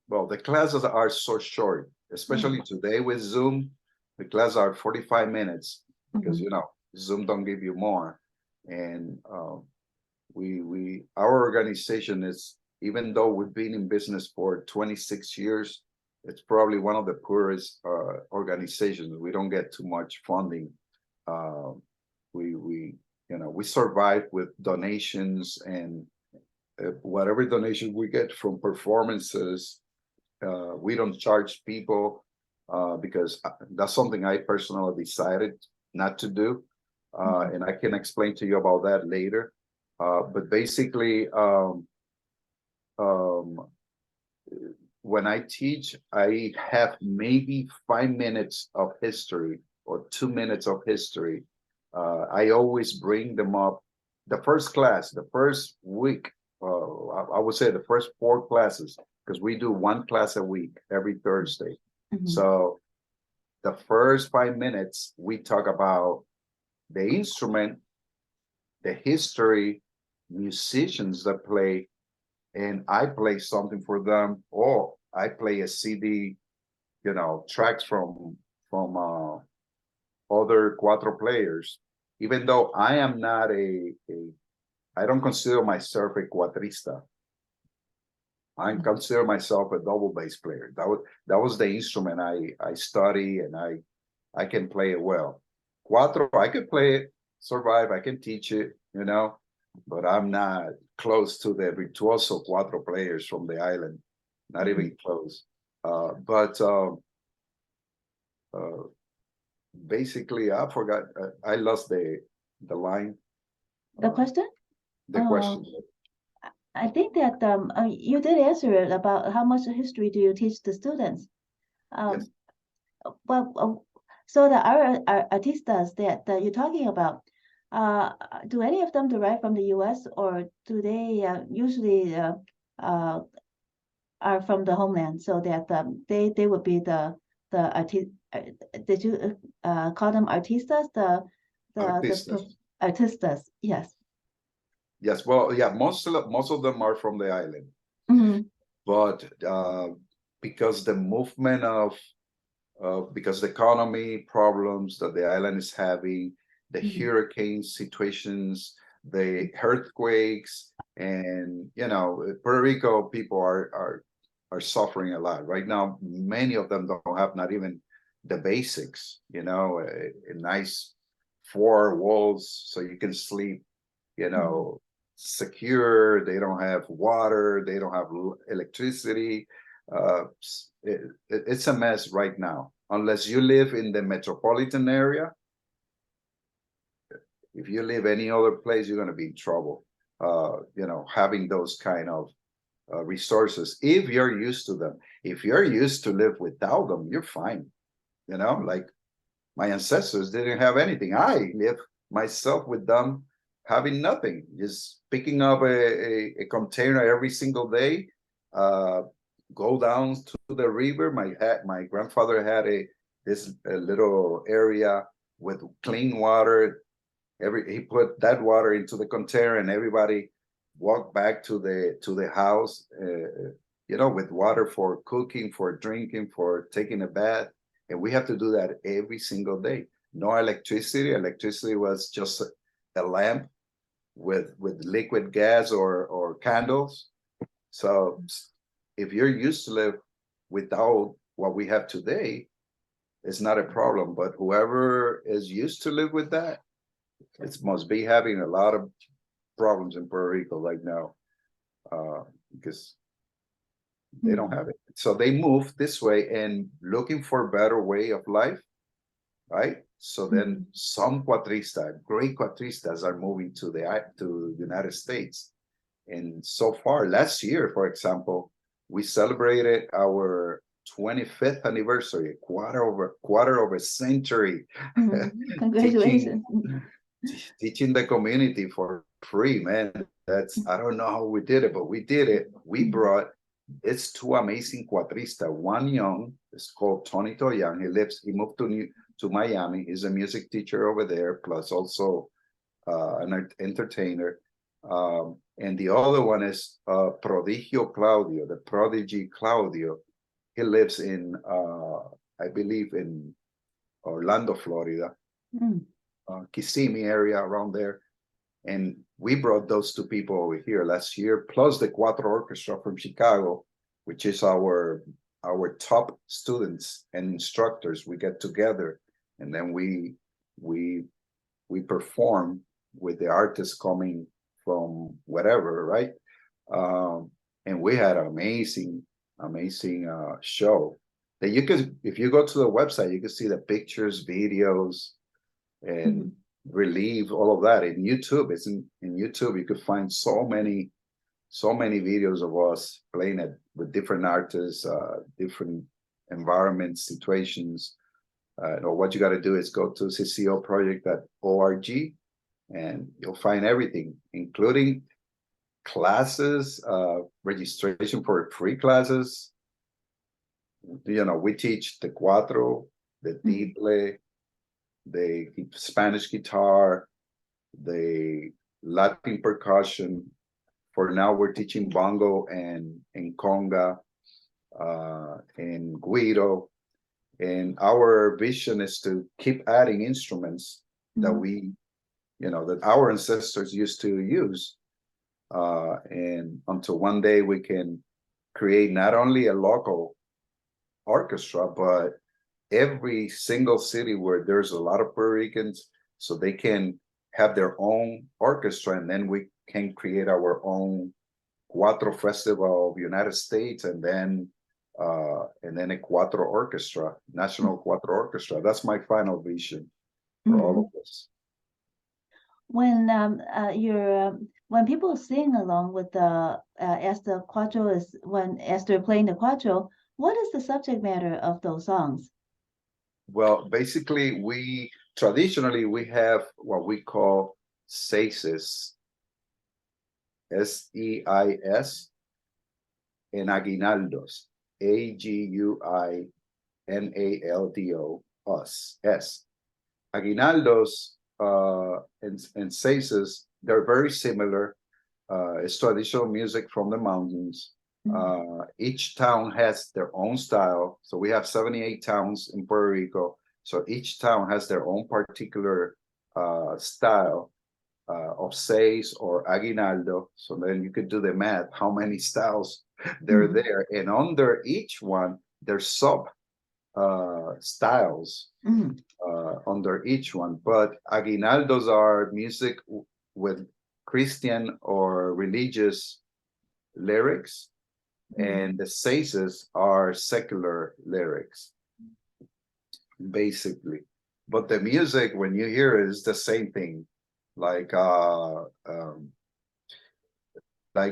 the classes are so short, especially today with Zoom. The classes are 45 minutes because Zoom don't give you more. And our organization is, even though we've been in business for 26 years, it's probably one of the poorest organizations. We don't get too much funding. We survive with donations, and whatever donation we get from performances, we don't charge people because that's something I personally decided not to do. And I can explain to you about that later. But basically, when I teach, I have maybe 5 minutes of history or 2 minutes of history. I always bring them up. The first class, the first week, I would say the first 4 classes, because we do 1 class a week every Thursday. So the first 5 minutes, we talk about the instrument, the history, musicians that play, and I play something for them, or I play a CD, tracks from other Cuatro players. Even though I am not I don't consider myself a cuatrista. I consider myself a double bass player. That was the instrument I study, and I can play it well. Cuatro, I could play it, survive, I can teach it, but I'm not close to the virtuoso Cuatro players from the island, not even close. But basically, I forgot. I lost the line. The question? The question. I think that you did answer it about how much history do you teach the students. Yes. Well, so the artistas that you're talking about, do any of them derive from the U.S. or do they usually are from the homeland? So that they would be the artist. Did you call them artistas? Artistas. Yes. Yes. Well, yeah. Most of them are from the island, but because the movement because the economy problems that the island is having, the hurricane situations, the earthquakes, and Puerto Rico people are suffering a lot right now. Many of them don't have not even the basics, a nice 4 walls so you can sleep, secure. They don't have water, they don't have electricity. It's a mess right now, unless you live in the metropolitan area. If you live any other place, you're going to be in trouble, having those kind of resources, if you're used to them. If you're used to live without them, you're fine. Like my ancestors didn't have anything. I live myself with them having nothing, just picking up a container every single day, go down to the river. My grandfather had this little area with clean water. He put that water into the container, and everybody walked back to the house, with water for cooking, for drinking, for taking a bath. And we have to do that every single day. No electricity. Electricity was just a lamp with liquid gas or candles. So if you're used to live without what we have today, it's not a problem. But whoever is used to live with that, it must be having a lot of problems in Puerto Rico right now, because they don't have it. So they move this way and looking for a better way of life, right? So then some great cuatristas are moving to the United States. And so far, last year, for example, we celebrated our 25th anniversary, quarter of a century. Congratulations. teaching the community for free, man. That's, I don't know how we did it, but we did it. We brought, it's two amazing cuatristas. One young, it's called Tony Toyan. He moved to Miami. He's a music teacher over there, plus also an entertainer. And the other one is Prodigio Claudio, the prodigy Claudio. He lives in, I believe, in Orlando, Florida, Kissimmee area around there. And we brought those two people over here last year, plus the Cuatro Orchestra from Chicago, which is our top students and instructors. We get together and then we perform with the artists coming from whatever, right? And we had an amazing show that you could, if you go to the website, you can see the pictures, videos, and relieve all of that in YouTube. It's in YouTube. You could find so many videos of us playing it with different artists, different environments, situations. Or what you got to do is go to ccoproject.org and you'll find everything, including classes, registration for free classes. You know, we teach the cuatro, the tiple, the Spanish guitar, the Latin percussion. For now, we're teaching bongo and conga and guiro. And our vision is to keep adding instruments that we, you know, that our ancestors used to use. And until one day we can create not only a local orchestra, but every single city where there's a lot of Puerto Ricans, so they can have their own orchestra, and then we can create our own Cuatro Festival of United States, and then a Cuatro Orchestra, National Cuatro Orchestra. That's my final vision for all of this. When when people sing along with the as the cuatro is as they're playing the cuatro, what is the subject matter of those songs? Well, basically, traditionally we have what we call seises, SEIS, and aguinaldos, AGUINALDOS. Aguinaldos and seises, they're very similar. It's traditional music from the mountains. Each town has their own style. So we have 78 towns in Puerto Rico. So each town has their own particular style of seis or aguinaldo. So then you could do the math, how many styles there. And under each one, there's sub styles under each one. But aguinaldos are music with Christian or religious lyrics, and the seises are secular lyrics, basically. But the music, when you hear it, is the same thing. Like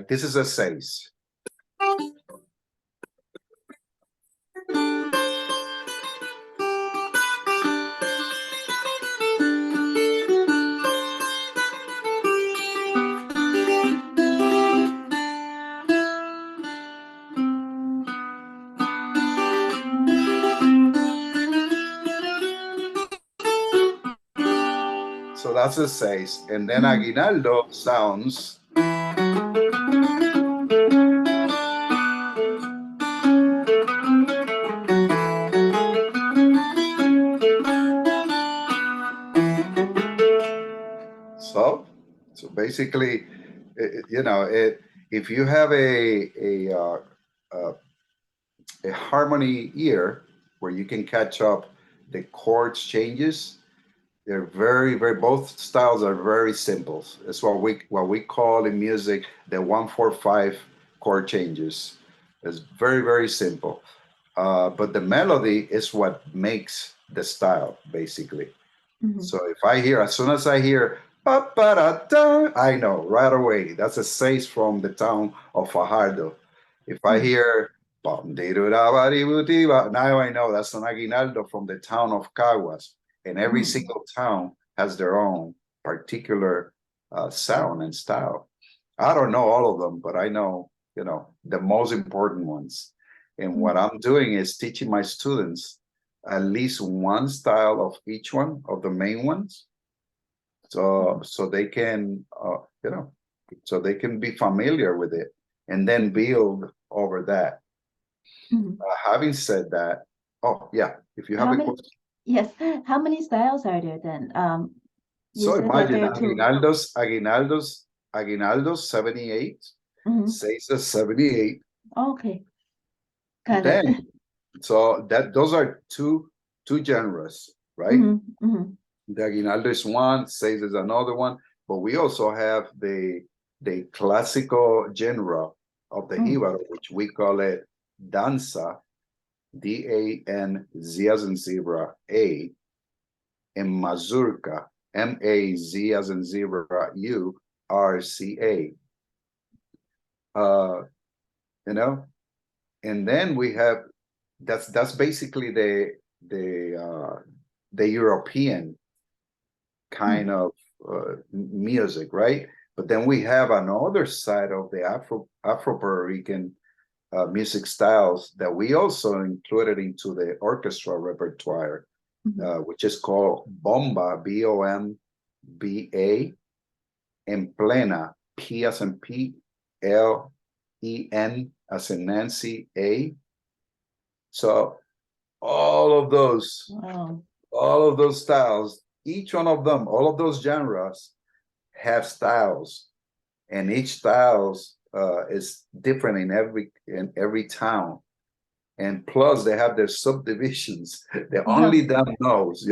this is a seis. So that's a seis. And then aguinaldo sounds. So basically, you know, if you have a harmony ear where you can catch up the chords changes, they're very, both styles are very simple. It's what we call in music the 1-4-5 chord changes. It's very, very simple. But the melody is what makes the style, basically. So if I hear, as soon as I hear, I know right away that's a seis from the town of Fajardo. If I hear Now I know that's an aguinaldo from the town of Caguas, and every single town has their own particular sound and style. I don't know all of them, but I know, the most important ones. And what I'm doing is teaching my students at least one style of each one of the main ones, so they can, so they can be familiar with it and then build over that. Having said that, oh yeah, if you have How a many? question. Yes. How many styles are there then? You So said that imagine there are two. aguinaldos 78, Cesar 78. Okay, got it. Then, so those are two genres, right? The aguinaldo is one, Cesar is another one, but we also have the classical genre of the Jíbaro, which we call it danza, D-A-N-Z as in zebra, A, and mazurka, M-A-Z as in zebra, U-R-C-A. And then we have, that's basically the European kind of music, right? But then we have another side of the Afro-Puerto Rican music styles that we also included into the orchestra repertoire, which is called bomba, B-O-M-B-A, and plena, P as in P, L-E-N as in Nancy, A. So all of those styles, each one of them, all of those genres have styles, and each styles is different in every town. And plus they have their subdivisions that only them knows,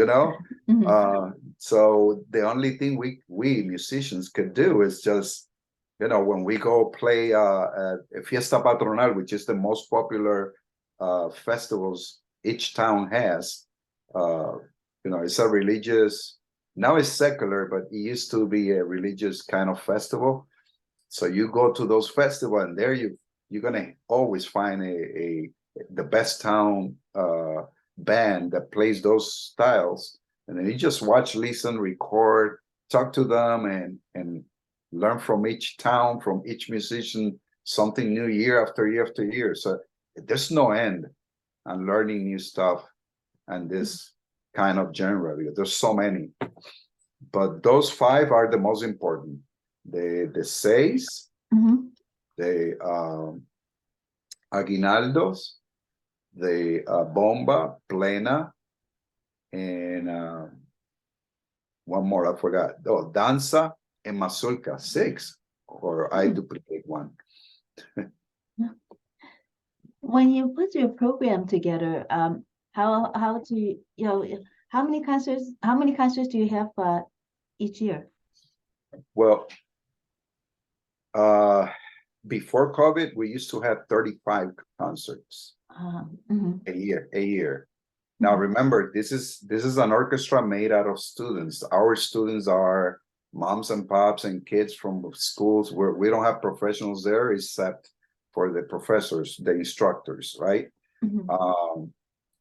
so the only thing we musicians could do is just, when we go play Fiesta Patronal, which is the most popular festivals each town has, it's a religious, now it's secular, but it used to be a religious kind of festival. So you go to those festivals, and there you're gonna always find the best town band that plays those styles, and then you just watch, listen, record, talk to them, and learn from each town, from each musician, something new year after year after year. So there's no end on learning new stuff and this kind of genre, because there's so many. But those five are the most important: the seis, the aguinaldos, the bomba, plena, and one more I forgot. Oh, danza and mazurka, 6, or I duplicate one. When you put your program together, how do how many concerts do you have each year? Well, before COVID, we used to have 35 concerts a year. Now remember, this is an orchestra made out of students. Our students are moms and pops and kids from schools where we don't have professionals there except for the professors, the instructors, right?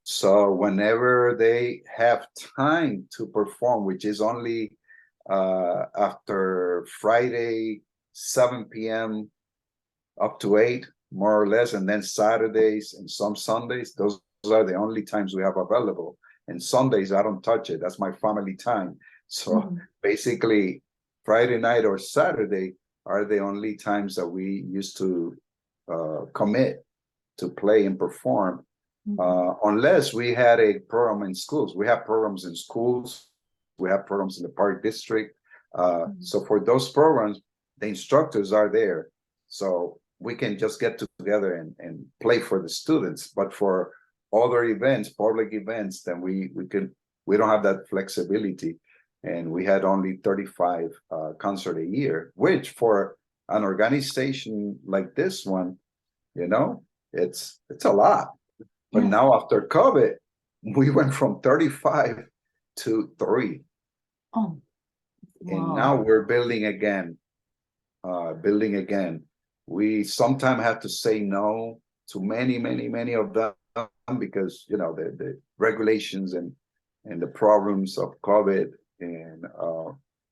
So whenever they have time to perform, which is only after Friday, 7 p.m. up to 8, more or less, and then Saturdays and some Sundays, those are the only times we have available. And Sundays, I don't touch it. That's my family time. So basically, Friday night or Saturday are the only times that we used to commit to play and perform, unless we had a program in schools. We have programs in schools. We have programs in the Park District. So for those programs, the instructors are there. So we can just get together and play for the students. But for other events, public events, then we don't have that flexibility. And we had only 35 concerts a year, which for an organization like this one, it's a lot. But now after COVID, we went from 35 to 3. Oh, wow. And now we're building again. We sometimes have to say no to many of them because the regulations and the problems of COVID and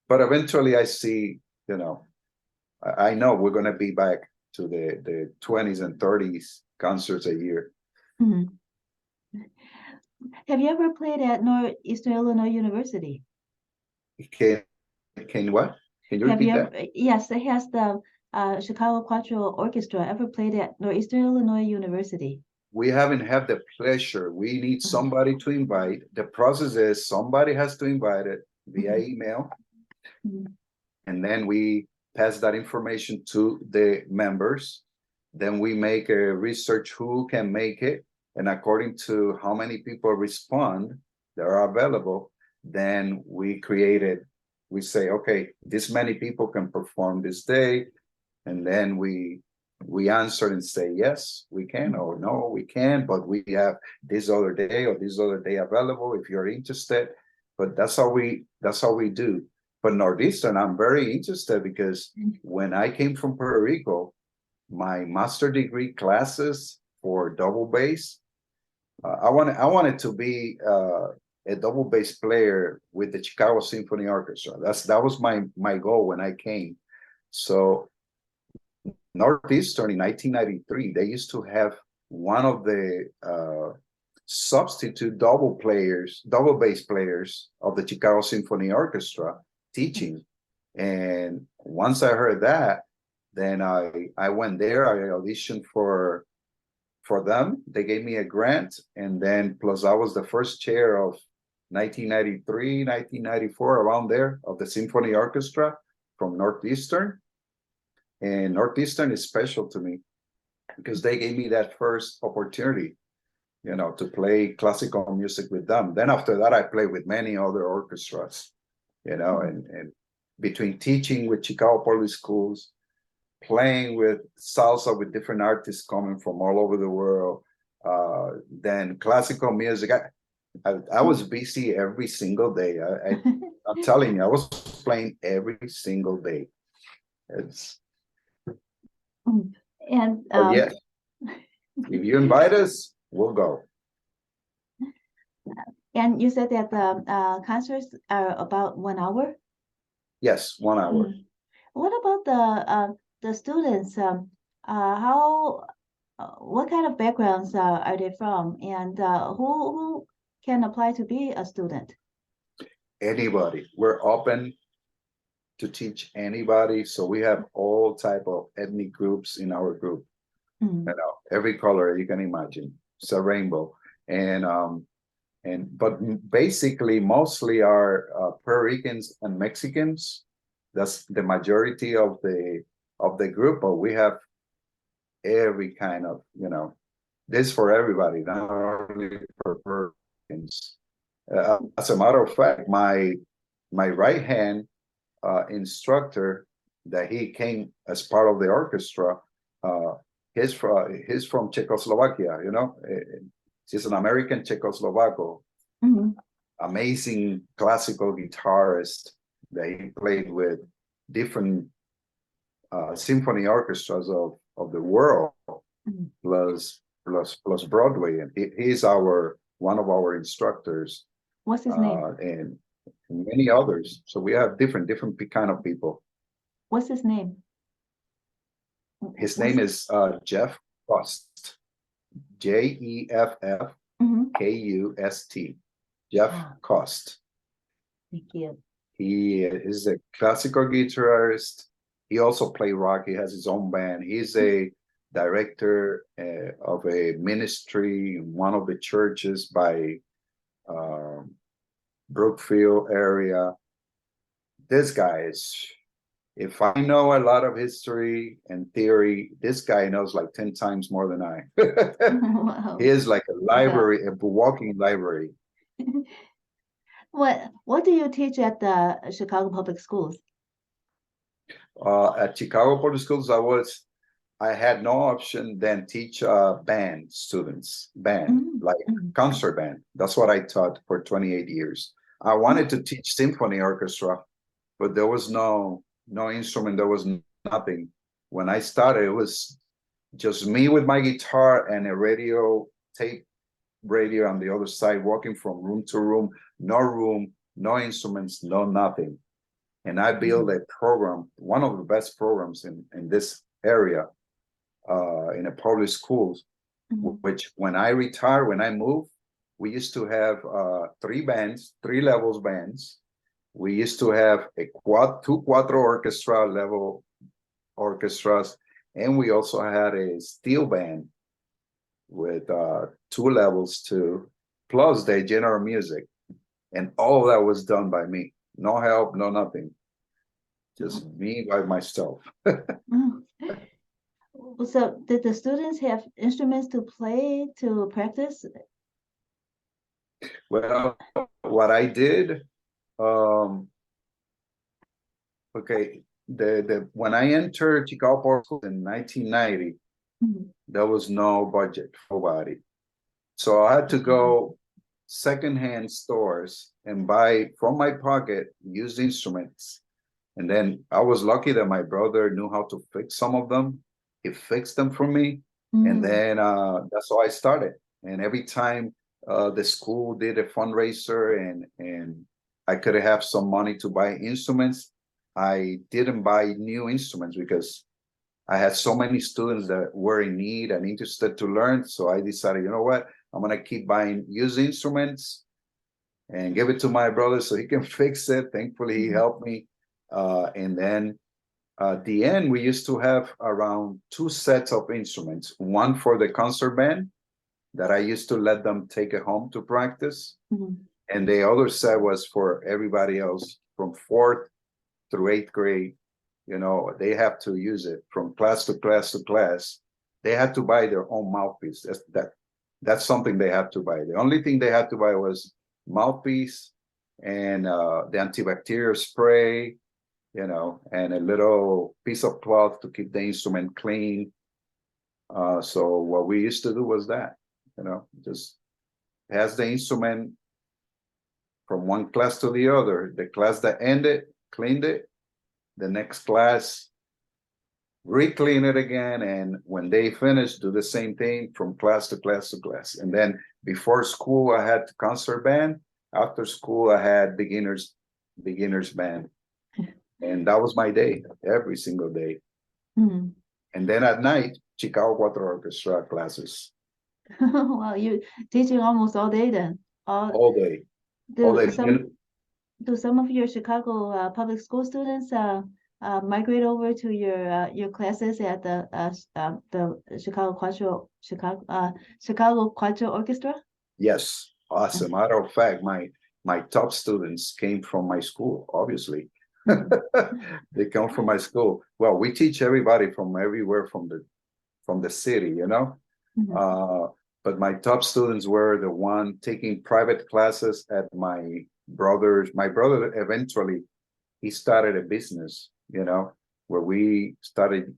but eventually I see I know we're gonna be back to the 20s and 30s concerts a year. Mhm. Have you ever played at Northeastern Illinois University? Can what? Can you Have repeat you that? ever, yes, it has the Chicago Cuatro Orchestra ever played at Northeastern Illinois University? We haven't had the pleasure. We need Mhm. somebody to invite. The process is somebody has to invite it via Mhm. email, Mhm. and then we pass that information to the members. Then we make a research who can make it, and according to how many people respond that are available, then we create it. We say, okay, this many people can perform this day, and then we answer and say yes, we can, or no, we can, but we have this other day or this other day available if you're interested. But that's how we do. But Northeastern, I'm very interested because when I came from Puerto Rico, my master degree classes for double bass, I wanted to be a double bass player with the Chicago Symphony Orchestra. That was my goal when I came. So Northeastern in 1993, they used to have one of the substitute double bass players of the Chicago Symphony Orchestra teaching. And once I heard that, then I went there. I auditioned for them. They gave me a grant, and then plus I was the first chair of 1993, 1994, around there, of the Symphony Orchestra from Northeastern. And Northeastern is special to me because they gave me that first opportunity, to play classical music with them. Then after that, I played with many other orchestras, and between teaching with Chicago public schools, playing with salsa with different artists coming from all over the world, then classical music. I was busy every single day. I'm telling you, I was playing every single day. It's And yeah. If you invite us, we'll go. and you said that the concerts are about 1 hour? Yes, 1 hour. What about the students? How what kind of backgrounds are they from, and who can apply to be a student? Anybody. We're open to teach anybody. So we have all type of ethnic groups in our group. Every color you can imagine. It's a rainbow. But basically mostly are Puerto Ricans and Mexicans. That's the majority of the group, but we have every kind of, this for everybody, not only for Puerto Ricans. As a matter of fact, my right hand instructor that he came as part of the orchestra, he's from Czechoslovakia, he's an American Czechoslovak, amazing classical guitarist that he played with different symphony orchestras of the world, plus Broadway, and he's one of our instructors. What's his name? And many others. So we have different kind of people. What's his name? His name is Jeff Kust. JEFF KUST. Jeff Kust. Thank you. He is a classical guitarist. He also plays rock. He has his own band. He's a director of a ministry in one of the churches by Brookfield area. This guy is, if I know a lot of history and theory, this guy knows like 10 times more than I. Wow. He is like a library, a walking library. What do you teach at the Chicago Public Schools? At Chicago Public Schools, I had no option than teach band students, like concert band. That's what I taught for 28 years. I wanted to teach symphony orchestra, but there was no instrument. There was nothing. When I started, it was just me with my guitar and a tape radio on the other side, walking from room to room, no instruments, no nothing. And I built a program, one of the best programs in this area, in a public schools, which when I retired, when I moved, we used to have three levels bands. We used to have two Cuatro Orchestra level orchestras, and we also had a steel band with two levels too, plus the general music. And all of that was done by me. No help, no nothing. Just me by myself. So did the students have instruments to play, to practice? Well, what I did, okay, when I entered Chicago in 1990, there was no budget for nobody. So I had to go secondhand stores and buy from my pocket used instruments. And then I was lucky that my brother knew how to fix some of them. He fixed them for me. And then that's how I started. And every time the school did a fundraiser and I could have some money to buy instruments, I didn't buy new instruments because I had so many students that were in need and interested to learn. So I decided, you know what, I'm going to keep buying used instruments and give it to my brother so he can fix it. Thankfully, he helped me. And then at the end, we used to have around 2 sets of instruments, one for the concert band that I used to let them take it home to practice. And the other set was for everybody else from 4th through 8th grade. You know, they have to use it from class to class to class. They had to buy their own mouthpiece. That's something they had to buy. The only thing they had to buy was mouthpiece and the antibacterial spray, you know, and a little piece of cloth to keep the instrument clean. So what we used to do was that, you know, just pass the instrument from one class to the other. The class that ended, cleaned it. The next class, re-clean it again. And when they finish, do the same thing from class to class to class. And then before school, I had concert band. After school, I had beginners band. And that was my day, every single day. And then at night, Chicago Cuatro Orchestra classes. Well, you teaching almost all day then. All day. All day. Do some of your Chicago public school students migrate over to your classes at the Chicago Cuatro Orchestra? Yes, awesome. Matter of fact, my top students came from my school, obviously. They come from my school. Well, we teach everybody from everywhere from the city, you know. But my top students were the one taking private classes at my brother's. My brother eventually he started a business, you know, where we started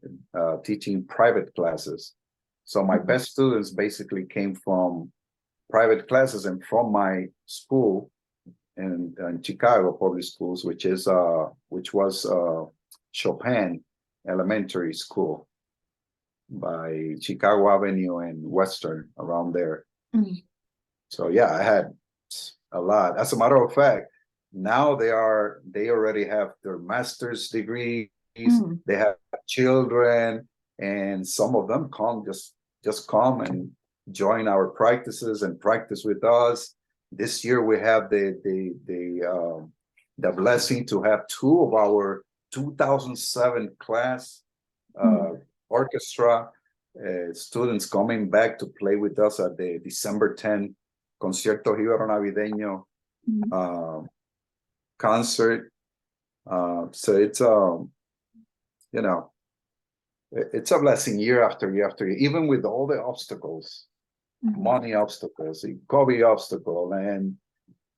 teaching private classes. So my best students basically came from private classes and from my school in Chicago public schools, which was Chopin Elementary School by Chicago Avenue and Western around there. So yeah, I had a lot. As a matter of fact, now they already have their master's degrees. They have children, and some of them just come and join our practices and practice with us. This year we have the blessing to have 2 of our 2007 class orchestra students coming back to play with us at the December 10 Concierto Rivera Navideño concert. So it's you know, it's a blessing year after year after year, even with all the obstacles, money obstacles, the COVID obstacle, and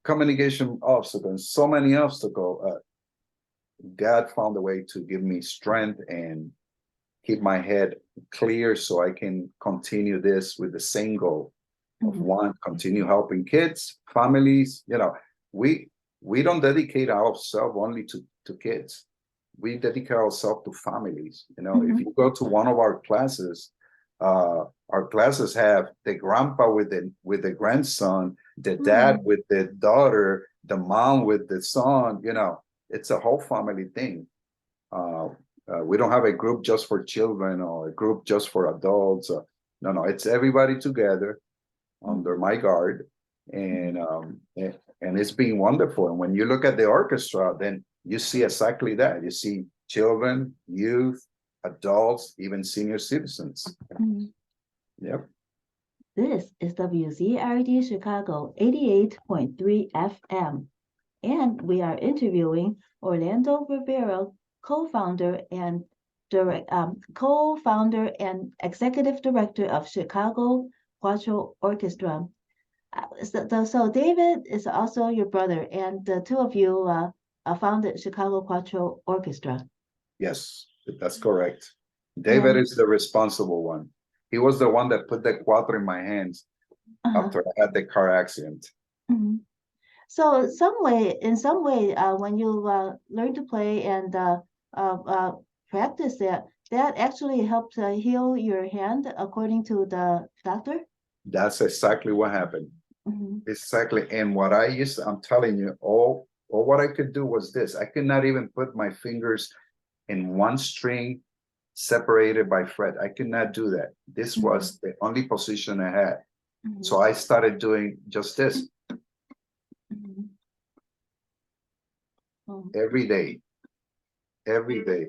communication obstacles, so many obstacles. God found a way to give me strength and keep my head clear so I can continue this with the same goal of continue helping kids, families. You know, we don't dedicate ourselves only to kids. We dedicate ourselves to families. You know, if you go to one of our classes, our classes have the grandpa with the grandson, the dad Mm, with the daughter, the mom with the son. It's a whole family thing. Uh, we don't have a group just for children or a group just for adults. No, it's everybody together under my guard, and it's been wonderful. And when you look at the orchestra, then you see exactly that. You see children, youth, adults, even senior citizens. mm. Yep. This is WZRD Chicago 88.3 FM, and we are interviewing Orlando Rivera, co-founder and co-founder and executive director of Chicago Cuatro Orchestra. So David is also your brother, and the two of you founded Chicago Cuatro Orchestra. Yes, that's correct. David And is the responsible one. He was the one that put the cuatro in my hands after I had the car accident. mhm. So in some way, when you learn to play and practice that actually helped heal your hand, according to the doctor. That's exactly what happened. Mhm, Exactly. And I'm telling you, all what I could do was this. I could not even put my fingers in one string separated by fret. I could not do that. This mhm, was the only position I had. mhm, So I started doing just this mhm. Oh. every day, every day.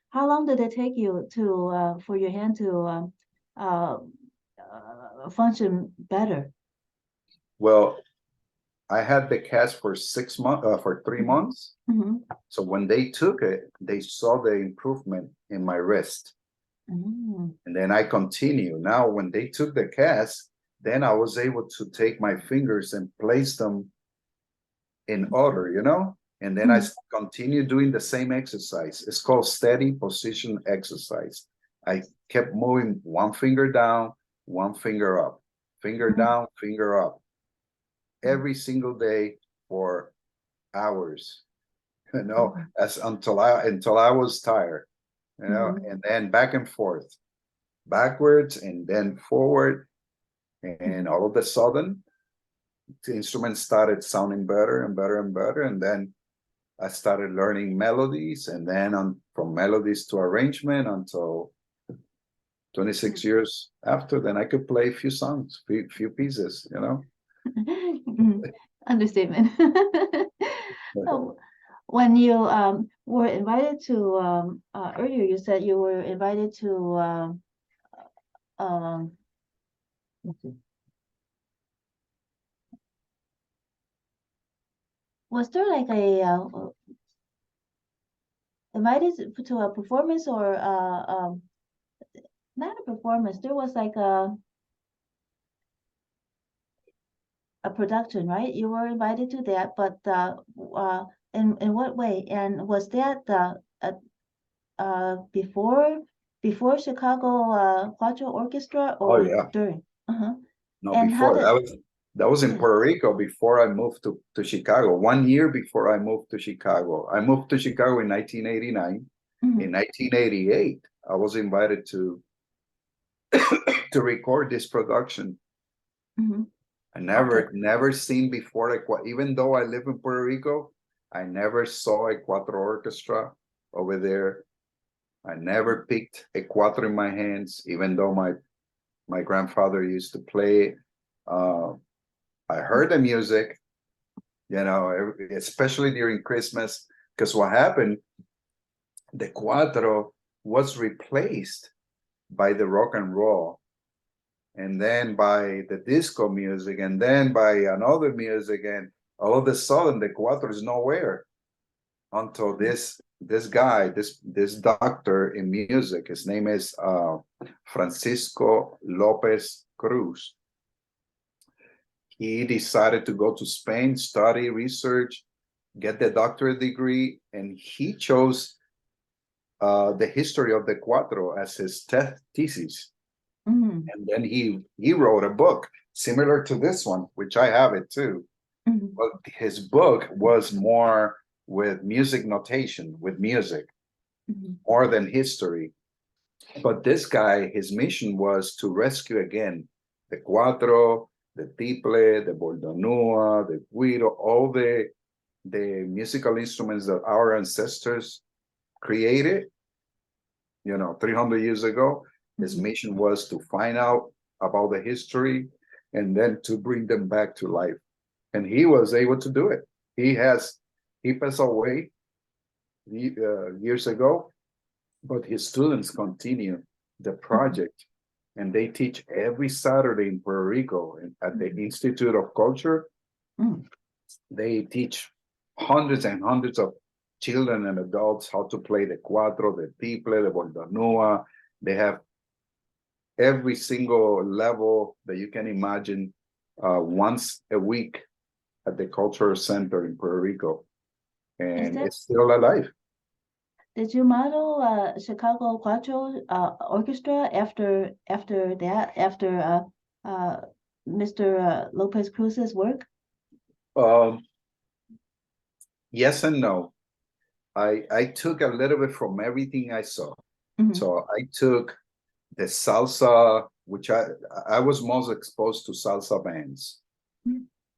How long did it take you to for your hand to uh, function better? Well, I had the cast for 6 months, for 3 months. Mhm, So when they took it, they saw the improvement in my wrist. mhm, And then I continue. Now, when they took the cast, then I was able to take my fingers and place them in order. And then I mhm, continue doing the same exercise. It's called steady position exercise. I kept moving one finger down, one finger up, finger mhm, down, finger up, every single day for hours, mhm, as until I was tired, mhm, and then back and forth, backwards and then forward. And mhm. all of a sudden, the instrument started sounding better and better and better. And then I started learning melodies, and then from melodies to arrangement until 26 years after, then I could play a few songs, few pieces. Mhm. Understatement. Oh, when you were invited to earlier, you said you were invited to um, let's see. Was there like a invited to a performance or not a performance? There was like a production, right? You were invited to that, but in what way? And was that before Chicago Cuatro Orchestra Oh or yeah, during? Uh-huh. no, And how before did that was in yes. Puerto Rico before I moved to Chicago. 1 year before I moved to Chicago, I moved to Chicago in 1989. In Mhm, 1988, I was invited to record this production. mhm. I Okay. never seen before even though I live in Puerto Rico, I never saw a cuatro orchestra over there. I never picked a cuatro in my hands, even though my grandfather used to play. Uh, I heard the music, especially during Christmas, because what happened, the cuatro was replaced by the rock and roll, and then by the disco music, and then by another music, and all of a sudden the cuatro is nowhere until this guy, this doctor in music. His name is Francisco Lopez Cruz. He decided to go to Spain, study, research, get the doctorate degree, and he chose the history of the cuatro as his thesis. Mhm, And then he wrote a book similar to this one, which I have it too. mhm, But his book was more with music notation, with music, mhm, more than history. But this guy, his mission was to rescue again the cuatro, the tiple, the bordonua, the guiro, all the musical instruments that our ancestors created, 300 years ago. His mission was to find out about the history and then to bring them back to life. And he was able to do it. He passed away years ago, but his students continue the project, and they teach every Saturday in Puerto Rico at the Institute of Culture. They teach hundreds and hundreds of children and adults how to play the cuatro, the tiple, the bordonua. They have every single level that you can imagine once a week at the Cultural Center in Puerto Rico. And it's still alive. Did you model Chicago Cuatro Orchestra after Mr. Lopez Cruz's work? Yes and no. I took a little bit from everything I saw. So I took the salsa, which I was most exposed to salsa bands.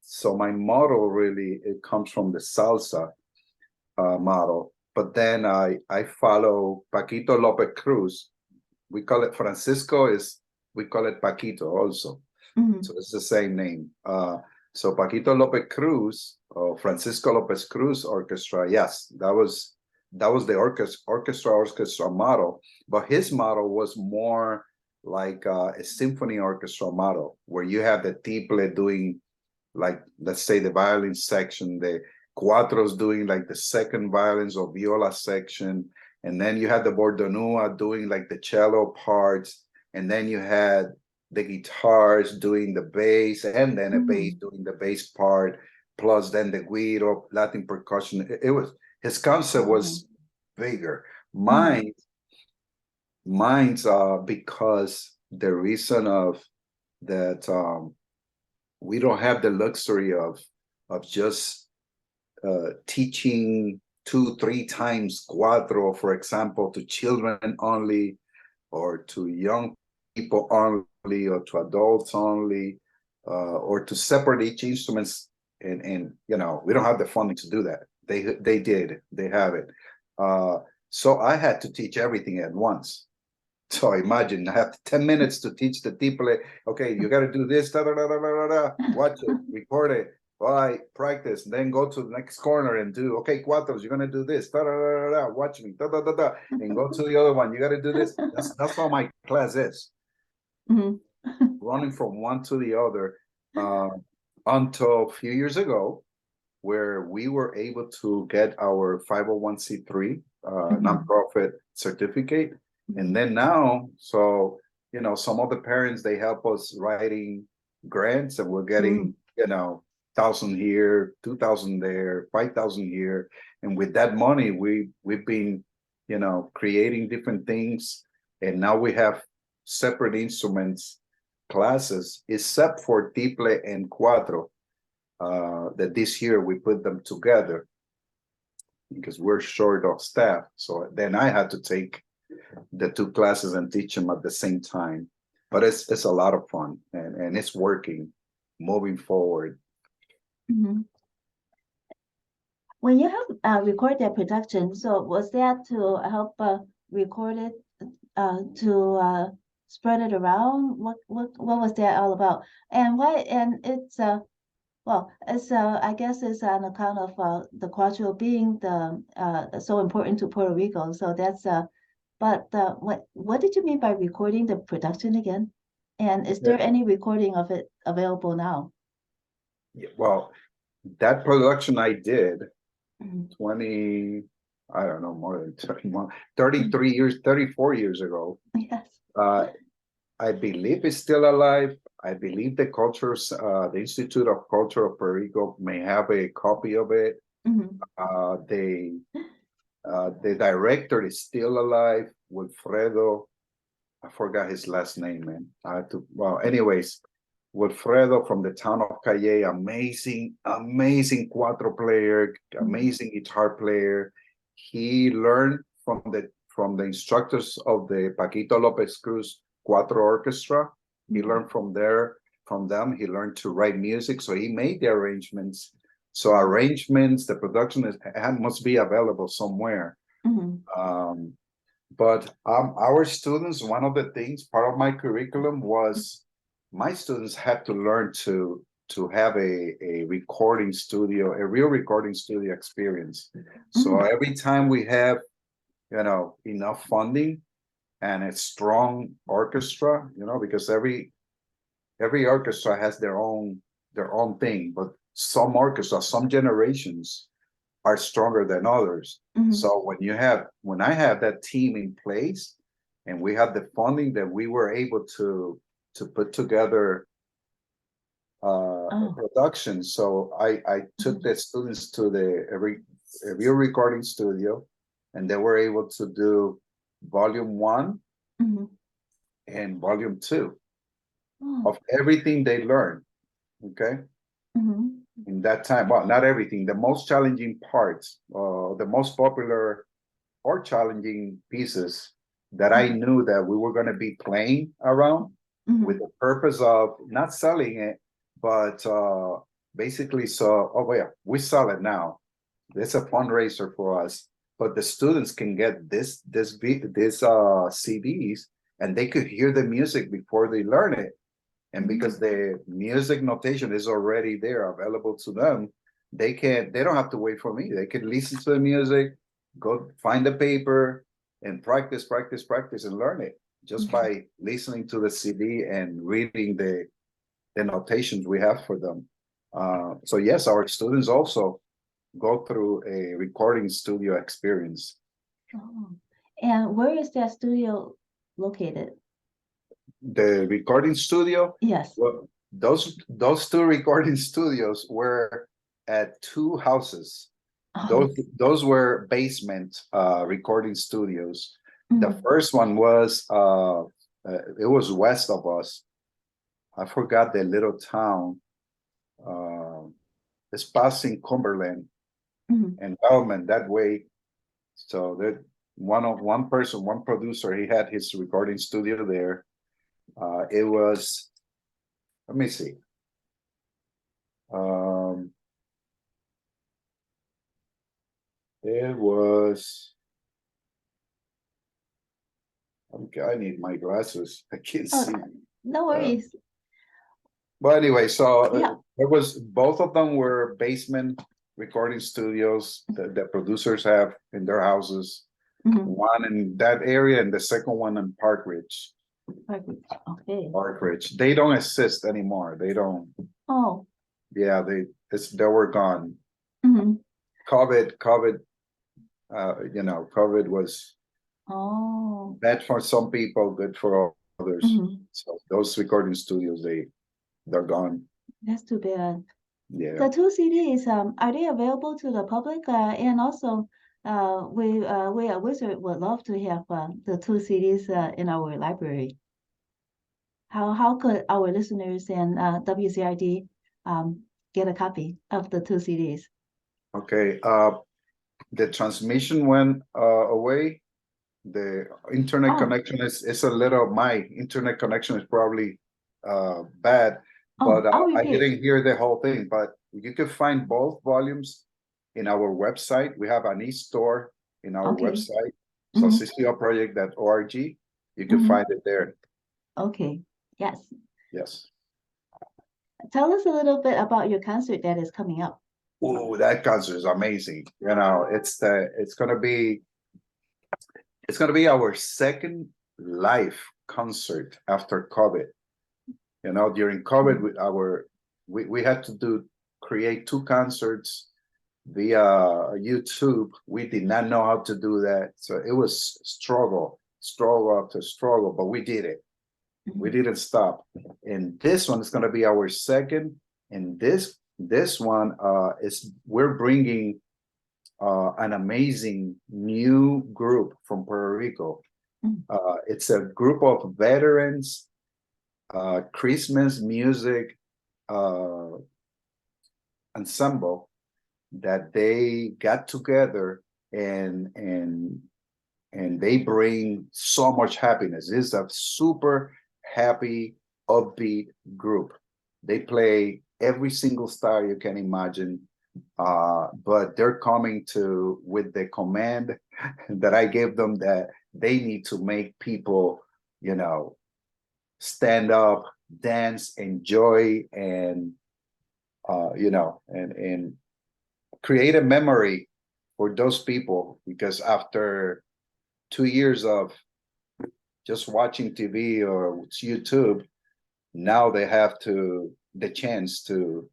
So my model really, it comes from the salsa model. But then I follow Paquito Lopez Cruz. We call it Francisco, we call it Paquito also. So it's the same name. So Paquito Lopez Cruz, or Francisco Lopez Cruz Orchestra, yes, that was the orchestra model. But his model was more like a symphony orchestra model, where you have the tiple doing, like, let's say, the violin section, the cuatros doing like the second violins or viola section, and then you had the bordonua doing like the cello parts, and then you had the guitars doing the bass, and then a bass doing the bass part, plus then the guiro, Latin percussion. It was, his concept was bigger. Mine's because the reason of that, we don't have the luxury of just teaching 2-3 times cuatro, for example, to children only, or to young people only, or to adults only, or to separate each instruments. And we don't have the funding to do that. They have it. So I had to teach everything at once. So imagine I have 10 minutes to teach the tiple. Okay, you got to do this, da, da, da, da, da, da. Watch it, record it. All right, practice, then go to the next corner and do, okay, cuatros, you're gonna do this, da, da, da, da, da. Watch me, da, da, da, da, and go to the other one, you gotta do this. That's how my class is. Running from one to the other, until a few years ago, where we were able to get our 501c3 nonprofit certificate. And then now, so, some of the parents, they help us writing grants, and we're getting, 1,000 here, 2,000 there, 5,000 here. And with that money, we've been, creating different things. And now we have separate instruments classes, except for tiple and cuatro, that this year we put them together because we're short of staff. So then I had to take the 2 classes and teach them at the same time. But it's a lot of fun, and it's working, moving forward. When you have recorded that production, so was that to help record it, to spread it around? What was that all about? And why? And it's well, it's I guess it's on account of the cuatro being the so important to Puerto Rico. So that's but what did you mean by recording the production again? And is there any recording of it available now? Well, that production I did 20, I don't know, more than 33 years, 34 years ago. Yes. I believe it's still alive. I believe the Institute of Culture of Puerto Rico may have a copy of it. The director is still alive, Wilfredo. I forgot his last name, man. Anyways, Wilfredo from the town of Calle, amazing cuatro player, amazing guitar player. He learned from from the instructors of the Paquito Lopez Cruz Cuatro Orchestra. He Mhm. learned from them. He learned to write music, so he made the arrangements. So arrangements, the production must be available somewhere. Mhm. But our students, one of the things, part of my curriculum was my students had to learn to have a recording studio, a real recording studio experience. So Mhm. every time we have, enough funding and a strong orchestra, because every orchestra has their own thing, but some orchestras, some generations are stronger than others. Mhm. So when I have that team in place and we have the funding, that we were able to put together a Oh. production. So I took Mhm. the students to a real recording studio, and they were able to do volume 1 Mhm. and volume 2 Oh. of everything they learned. Okay. Mhm. In that time, well, not everything, the most challenging parts, the most popular or challenging pieces that I knew that we were going to be playing around with Mhm. the purpose of not selling it, but basically, so, oh, yeah, we sell it now. It's a fundraiser for us, but the students can get this CDs, and they could hear the music before they learn it. And because the music notation is already there available to them, they don't have to wait for me. They can listen to the music, go find the paper, and practice, practice, practice, and learn it just by listening to the CD and reading the notations we have for them. So yes, our students also go through a recording studio experience. Oh. And where is that studio located? The recording studio, Yes. well, those two recording studios were at two houses. Oh. Those were basement recording studios. The Mhm. first one was it was west of us. I forgot the little town. It's passing Cumberland Mhm. and Bellman that way. So that one producer, he had his recording studio there. It was, let me see. Um, it was, okay, I need my glasses. I can't Oh, see. no Uh, worries. but anyway, so Yeah. it was, both of them were basement recording studios that the producers have in their houses. Mhm. One in that area and the second one in Park Ridge. Perfect. Okay. Park Ridge. They don't exist anymore. They don't. Oh. Yeah, they were gone. Mhm. COVID, COVID was Oh. bad for some people, good for others. Mhm. So those recording studios, they're gone. That's too bad. Yeah. The two CDs, are they available to the public? And also, we at Wizard would love to have the two CDs in our library. How could our listeners and WZRD get a copy of the two CDs? Okay. The transmission went away. The internet Oh, connection is a little. My internet connection is probably bad, oh, but I'll I repeat. didn't hear the whole thing. But you can find both volumes in our website. We have an e-store in our Okay. website, so Mm-hmm. ccrproject.org. You can Mm-hmm. find it there. Okay. Yes. Yes. Tell us a little bit about your concert that is coming up. Oh, that concert is amazing. It's gonna be our second live concert after COVID. During COVID, we had to create two concerts via YouTube. We did not know how to do that, so it was struggle after struggle, but we did it. We Mhm. didn't stop. And this one is going to be our second. And this one is we're bringing an amazing new group from Puerto Rico. Mhm. It's a group of veterans, Christmas music uh, ensemble that they got together and and they bring so much happiness. It's a super happy, upbeat group. They play every single style you can imagine, but they're coming to with the command that I gave them that they need to make people, stand up, dance, enjoy, and and create a memory for those people, because after 2 years of just watching TV or YouTube, now they have the chance to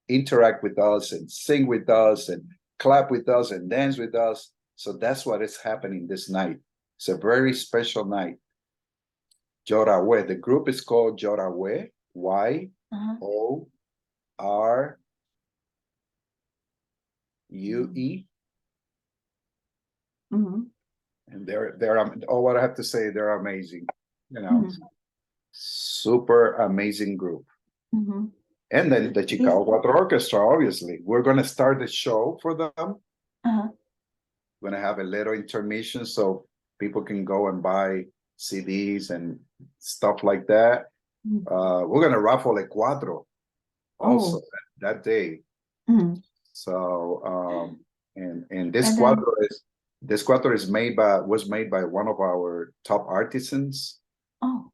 interact with us and sing with us and clap with us and dance with us. So that's what is happening this night. It's a very special night. Jorawe. The group is called Jorawe. YORUE. Mm-hmm. And they're what I have to say, they're amazing. Super amazing group. Mm-hmm. And then the Chicago Cuatro Orchestra, obviously. We're going to start the show for them. Uh-huh. We're going to have a little intermission so people can go and buy CDs and stuff like that. Mm-hmm. We're going to raffle a Cuatro also that day. Mm-hmm. So, and this Cuatro was made by one of our top artisans. Oh.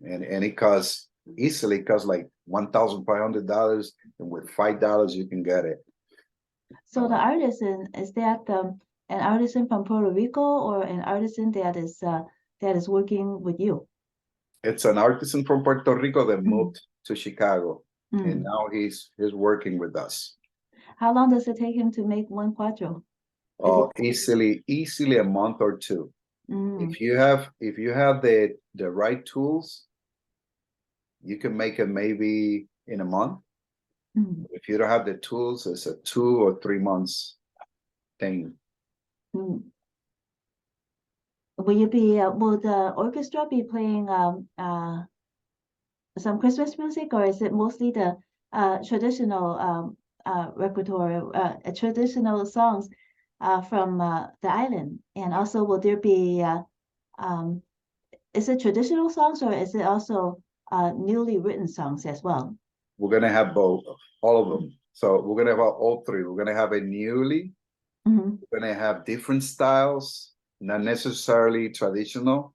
And it costs like $1,500, and with $5 you can get it. So the artisan, is that an artisan from Puerto Rico or an artisan that is working with you? It's an artisan from Puerto Rico that moved to Chicago, and now he's working with us. How long does it take him to make one Cuatro? Easily a month or two. If you have the right tools, you can make it maybe in a month. If you don't have the tools, it's a 2 or 3 months thing. Will the orchestra be playing some Christmas music, or is it mostly the traditional repertoire, traditional songs from the island? And also, will there be is it traditional songs, or is it also newly written songs as well? We're gonna have both, all of them. So we're gonna have all three. We're gonna have a newly. We're gonna have different styles, not necessarily traditional.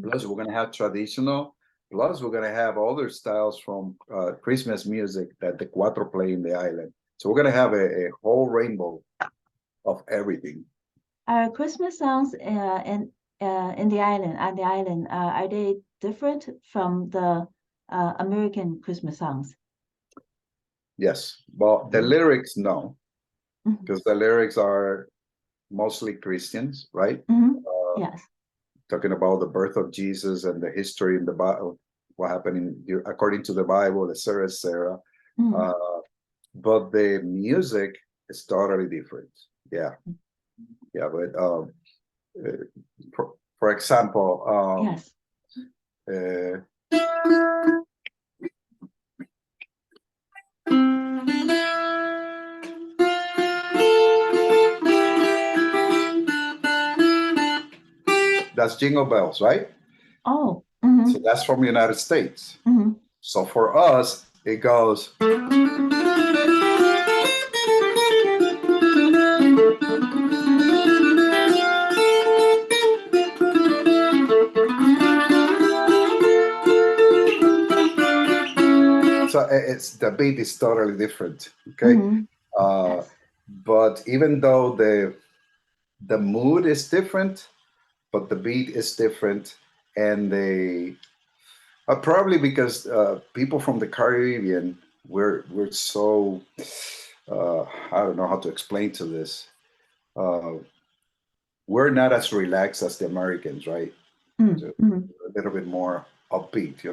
Plus, we're gonna have traditional. Plus, we're gonna have other styles from Christmas music that the Cuatro play in the island. So we're gonna have a whole rainbow of everything. Are Christmas songs in the island, on the island, are they different from the American Christmas songs? Yes, well, the lyrics, no, because the lyrics are mostly Christians, right? Yes. Talking about the birth of Jesus and the history in the Bible, what happened according to the Bible, etc. But the music is totally different. Yeah, but for example, yes. That's Jingle Bells, right? Oh. So that's from the United States. So for us, it goes. So it's the beat is totally different. Okay. Yes. But even though the mood is different, but the beat is different, and they probably because people from the Caribbean, we're so I don't know how to explain to this. We're not as relaxed as the Americans, right? So a little bit more upbeat,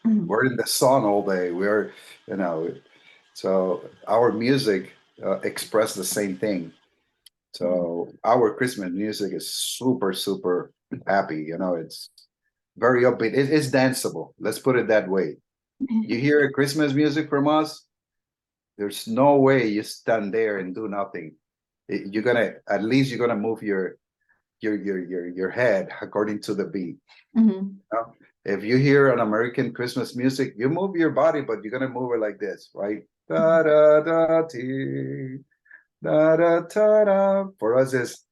We're in the sun all day. We're, so our music express the same thing. So our Christmas music is super, super happy. It's very upbeat. It's danceable. Let's put it that way. You hear Christmas music from us, there's no way you stand there and do nothing. At least you're gonna move your your head according to the beat. Mhm. If you hear an American Christmas music, you move your body, but you're gonna move it like this, right? Da da da ti, da da da da. For us, it's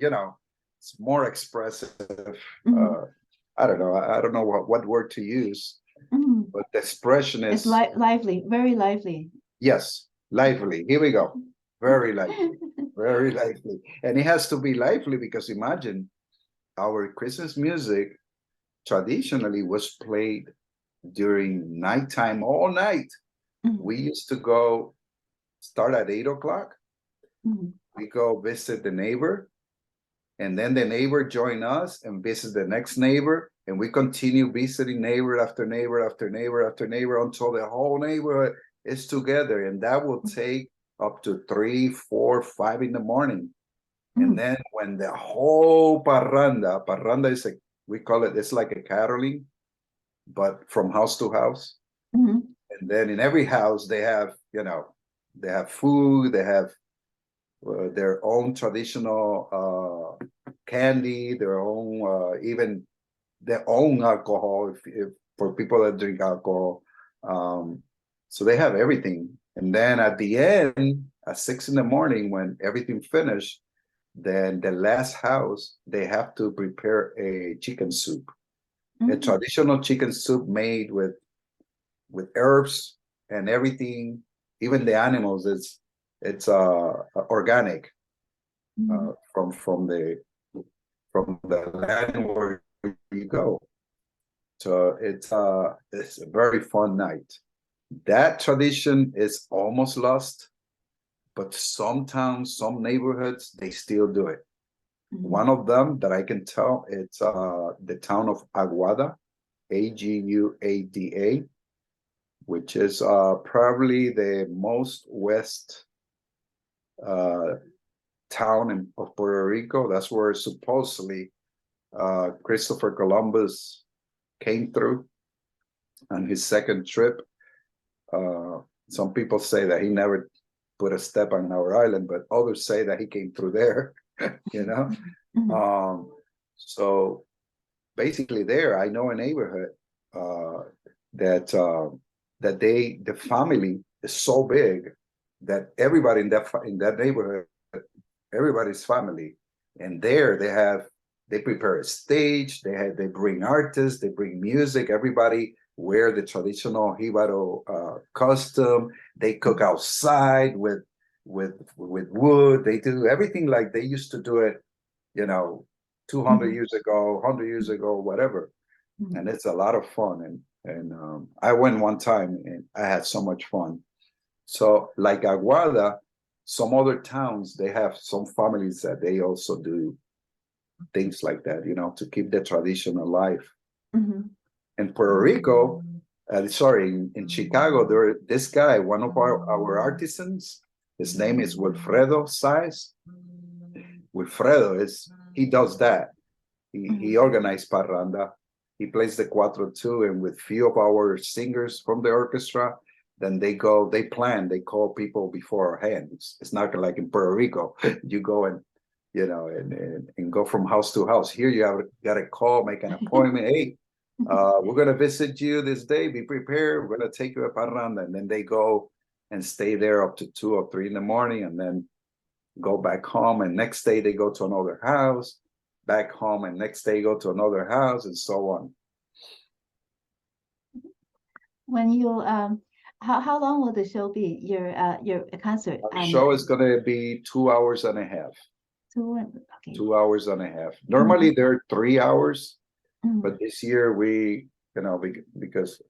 you know, it's more expressive. Mhm. I don't know. I don't know what word to use, Mhm. but the expression It's is lively, very lively. yes, lively. Here we go. Very lively, very lively, and it has to be lively because imagine our Christmas music traditionally was played during nighttime all night. Mhm. We used to go start at 8 o'clock. Mhm. We go visit the neighbor, and then the neighbor join us and visit the next neighbor, and we continue visiting neighbor after neighbor after neighbor after neighbor until the whole neighborhood is together, and that will take up to 3, 4, 5 in the morning. And Mhm. then when the whole parranda is we call it, it's like a caroling, but from house to house. Mhm. And then in every house they have, they have food, they have their own traditional candy, their own even their own alcohol if for people that drink alcohol. So they have everything. And then at the end, at 6 in the morning, when everything finished, then the last house they have to prepare a chicken soup, a Mhm. traditional chicken soup made with herbs and everything, even the animals. It's organic Mhm. from the land where you go. So it's a very fun night. That tradition is almost lost, but some towns, some neighborhoods, they still do it. Mhm. One of them that I can tell, it's the town of Aguada, Aguada, which is probably the most west uh, town of Puerto Rico. That's where supposedly Christopher Columbus came through on his second trip. Uh, some people say that he never put a step on our island, but others say that he came through there, you know? Mhm. Um, so basically there, I know a neighborhood uh, that the family is so big that everybody in that neighborhood, everybody's family, and there they prepare a stage. They bring artists, they bring music. Everybody wear the traditional Jibaro costume. They cook outside with wood. They do everything like they used to do it, you know, 200 Mhm. years ago, 100 years ago, whatever. Mhm. And it's a lot of fun. And I went one time and I had so much fun. So like Aguada, some other towns, they have some families that they also do things like that, to keep the tradition alive. Mhm. In Puerto Rico, sorry, in Chicago, this guy, one of our artisans, his name is Wilfredo Saez. Wilfredo he does that. He Mhm. organized parranda. He plays the cuatro too, and with few of our singers from the orchestra, then they call people beforehand. It's not like in Puerto Rico. You go and and go from house to house. Here you got to call, make an appointment. Hey, we're gonna visit you this day. Be prepared. We're gonna take you a parranda, and then they go and stay there up to 2 or 3 in the morning, and then go back home. And next day they go to another house, back home, and next day go to another house, and so on. When you how long will the show be? Your concert? Our show is gonna be 2 hours and a half. Okay. 2 hours and a half. Mhm. Normally they're 3 hours, Mhm. but this year because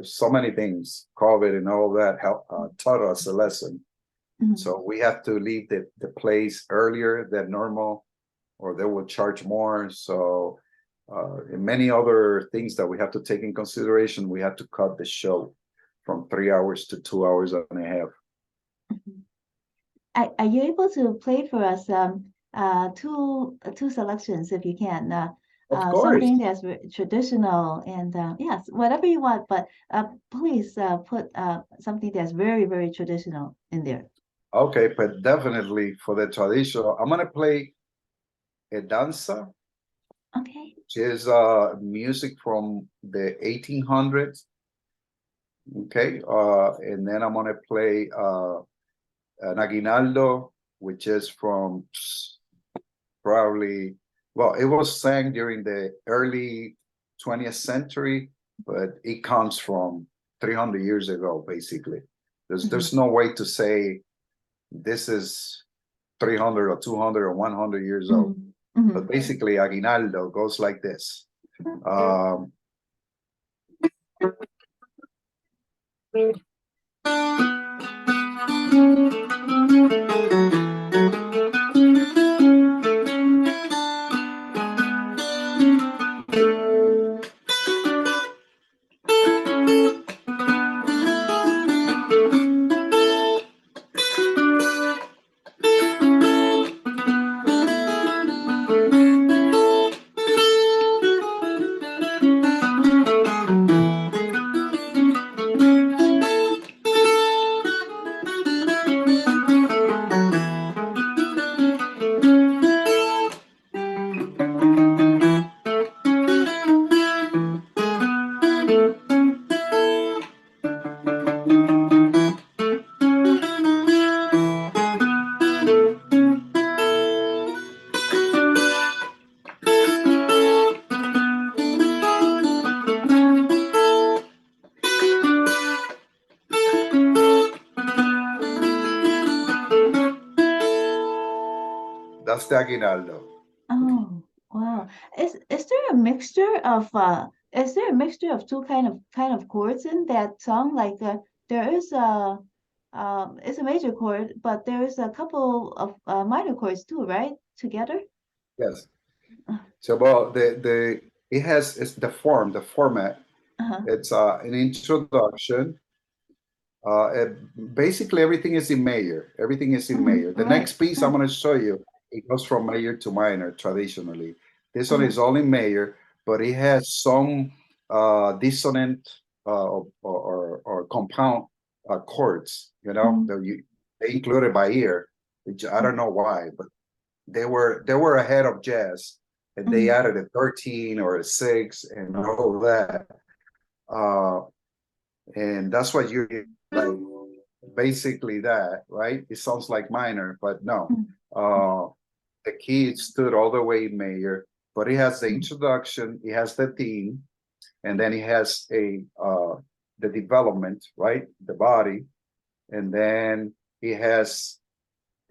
so many things, COVID and all that, taught us a lesson. Mhm. So we have to leave the place earlier than normal, or they will charge more. So, and many other things that we have to take in consideration, we have to cut the show from 3 hours to 2 hours and a half. Mhm. Are you able to play for us two selections if you can? Of course. Something that's traditional and yes, whatever you want, but please put something that's very, very traditional in there. Okay, but definitely for the traditional, I'm gonna play a danza, Okay. which is music from the 1800s. Okay, and then I'm gonna play an aguinaldo, which is from probably, well, it was sang during the early 20th century, but it comes from 300 years ago, basically. There's no way to say this is 300 or 200 or 100 years old. But basically, aguinaldo goes like this. That's the aguinaldo. Oh, wow. Is there a mixture of two kind of chords in that song? Like there is a it's a major chord, but there is a couple of minor chords too, right? Together? Yes. Uh, So, well, it's the format. Uh-huh. It's an introduction. Basically, everything is in major. Everything is in major. The Right. next piece I'm Right. going to show you, it goes from major to minor traditionally. This one Uh-huh. is all in major, but it has some dissonant or compound chords. You know, Mhm. they included by ear, which I don't know why, but they were ahead of jazz, and they Mhm. added a 13 or a 6 and all that. Uh, and that's what you like, basically that, right? It sounds like minor, but no. Mhm. Uh, the key stood all the way in major, but it has the Mhm. introduction, it has the theme, and then it has the development, right? The body, and then it has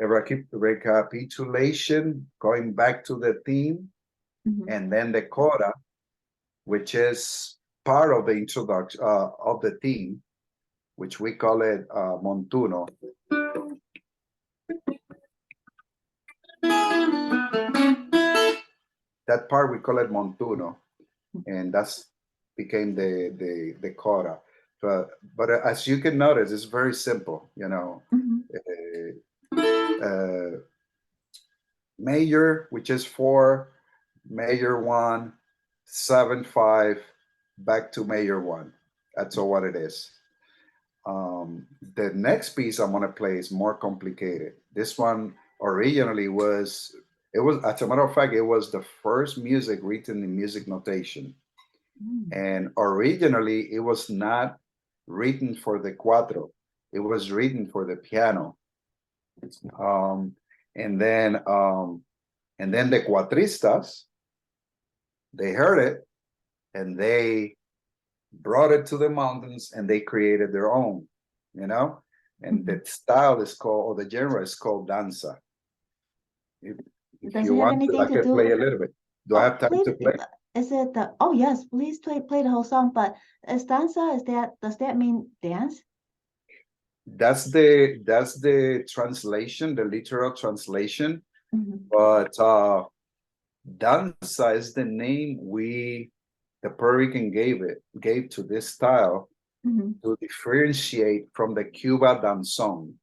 a recapitulation going back to the theme, Mhm. and then the coda, which is part of the introduction of the theme, which we call it montuno. That part we call it montuno, and that's became the coda. But as you can notice, it's very simple. You know, Mhm. uh, major, which is 4, major 1, 7 5, back to major 1. That's all what it is. The next piece I'm gonna play is more complicated. This one originally as a matter of fact, it was the first music written in music notation. Mhm. And originally it was not written for the cuatro. It was written for the piano. Um, and then um, and then the cuatristas, they heard it and they brought it to the mountains and they created their own, you know? And Mhm. the style is called, or the genre is called danza. If, if Does you it have want to, anything I to can do? play a little bit. Do I Oh, have time please. to play? Is it the? Oh yes, please play the whole song. But estanza, does that mean dance? That's the translation, the literal translation. Mhm. But danza is the name the Puerto Rican gave to this style Mhm. to differentiate from the Cuba danzón.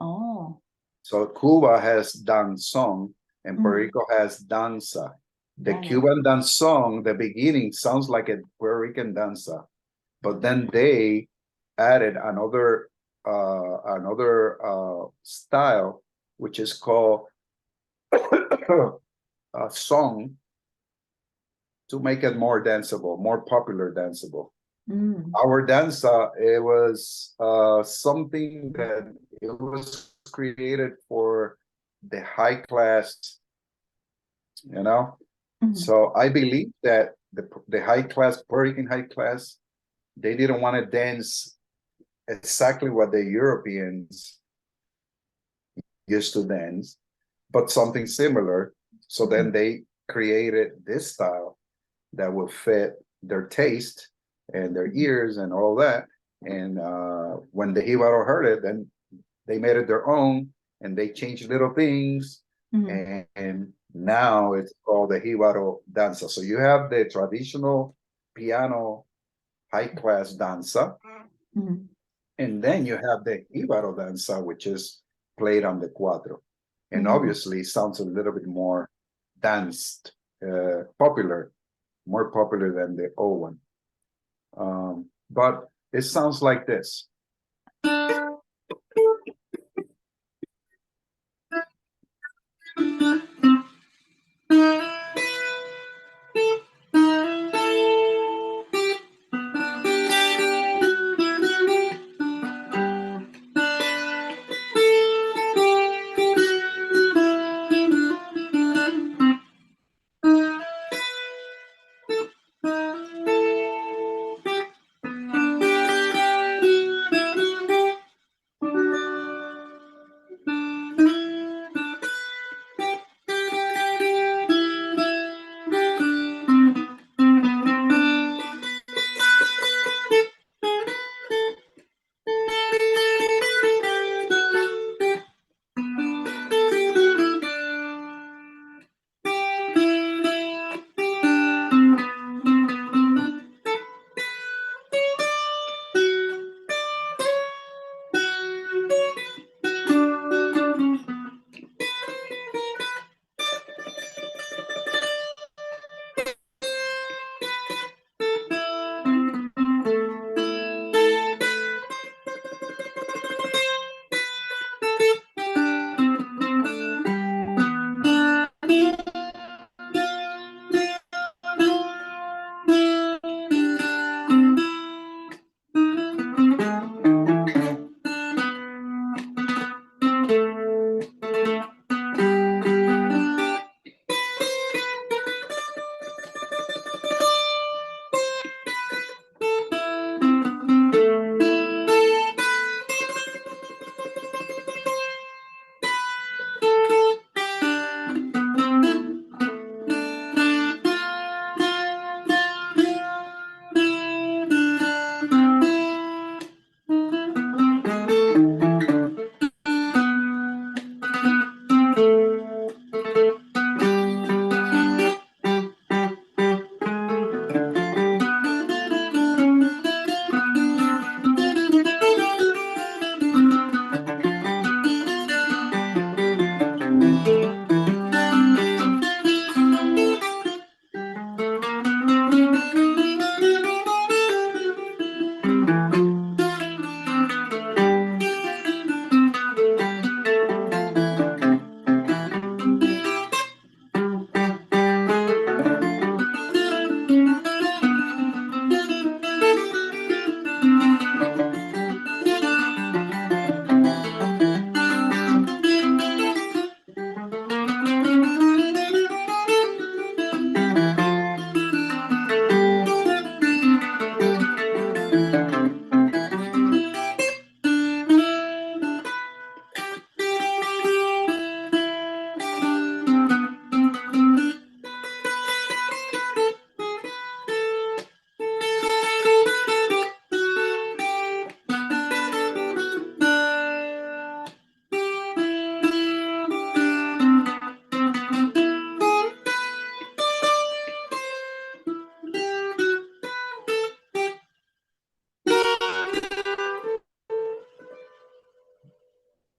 Oh. So Cuba has danzón and Puerto Mhm. Rico has danza. The Got it. Cuban danzón, the beginning sounds like a Puerto Rican danza, but then they added another another style, which is called a song, to make it more danceable, more popular danceable. Our danza, it was something that it was created for the high class, you know. So I believe that the high class, Puerto Rican high class, they didn't want to dance exactly what the Europeans used to dance, but something similar. So then they created this style that would fit their taste and their ears and all that. And when the Jibaro heard it, then they made it their own, and they changed little things. And now it's called the Jibaro danza. So you have the traditional piano high class danza, and then you have the Jibaro danza, which is played on the cuatro, and obviously sounds a little bit more danced, popular, more popular than the old one. But it sounds like this.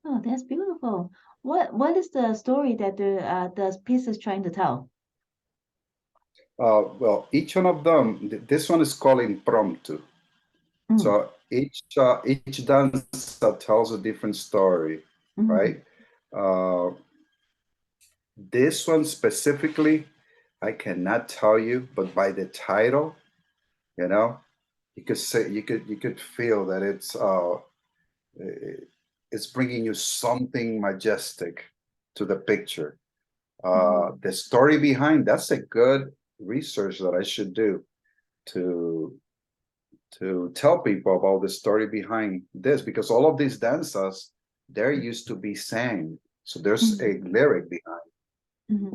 Oh, that's beautiful. What is the story that the piece is trying to tell? Well, each one of them, this one is called impromptu. So each dance tells a different story, right? This one specifically, I cannot tell you, but by the title, you know, you could say you could feel that it's bringing you something majestic to the picture. The story behind, that's a good research that I should do to tell people about the story behind this, because all of these dances, they're used to be sang, so there's a lyric behind.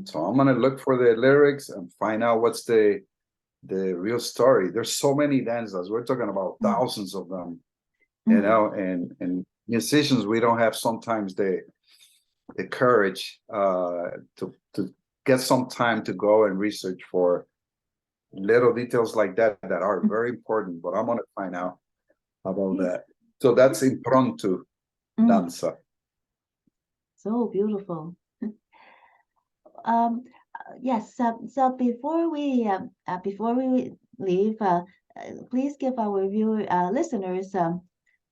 So I'm gonna look for the lyrics and find out what's the real story. There's so many dances, we're talking about thousands of them, you know, and musicians, we don't have sometimes the courage to get some time to go and research for little details like that that are very important, but I'm gonna find out about that. So that's impromptu danza. So beautiful. Yes. So before we leave, please give our listeners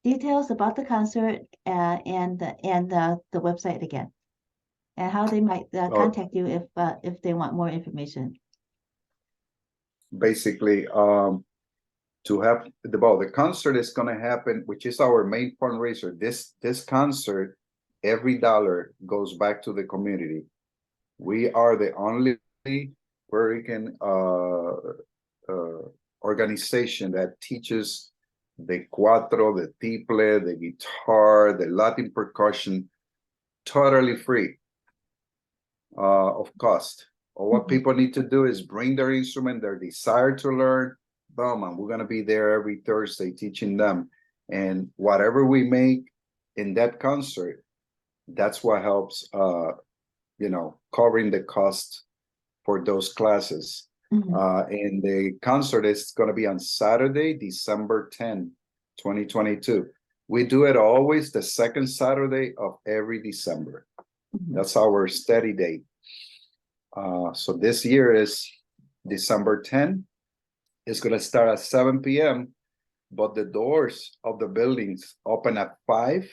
details about the concert and the website again, and how they might contact you if they want more information. Basically, to have the concert is going to happen, which is our main fundraiser. This concert, every dollar goes back to the community. We are the only Puerto Rican organization that teaches the cuatro, the tiple, the guitar, the Latin percussion, totally free of cost. All what people need to do is bring their instrument, their desire to learn, boom, and we're going to be there every Thursday teaching them. And whatever we make in that concert, that's what helps, you know, covering the cost for those classes. And the concert is going to be on Saturday, December 10, 2022. We do it always the second Saturday of every December. That's our steady date. So this year is December 10. It's going to start at 7 p.m., but the doors of the buildings open at 5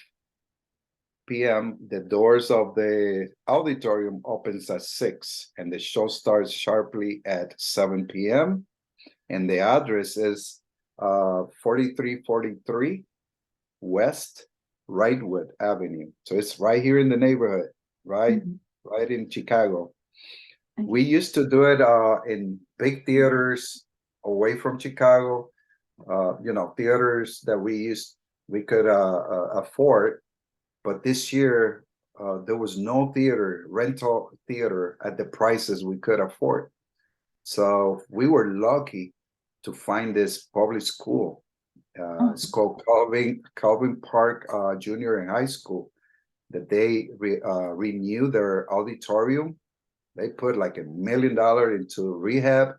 p.m. The doors of the auditorium opens at 6, and the show starts sharply at 7 p.m. And the address is 4343 West Wrightwood Avenue. So it's right here in the neighborhood, right in Chicago. We used to do it in big theaters away from Chicago, you know, theaters that we could afford. But this year, there was no rental theater at the prices we could afford. So we were lucky to find this public school. It's called Calvin Park Junior and High School, that they renew their auditorium. They put like $1 million into rehab,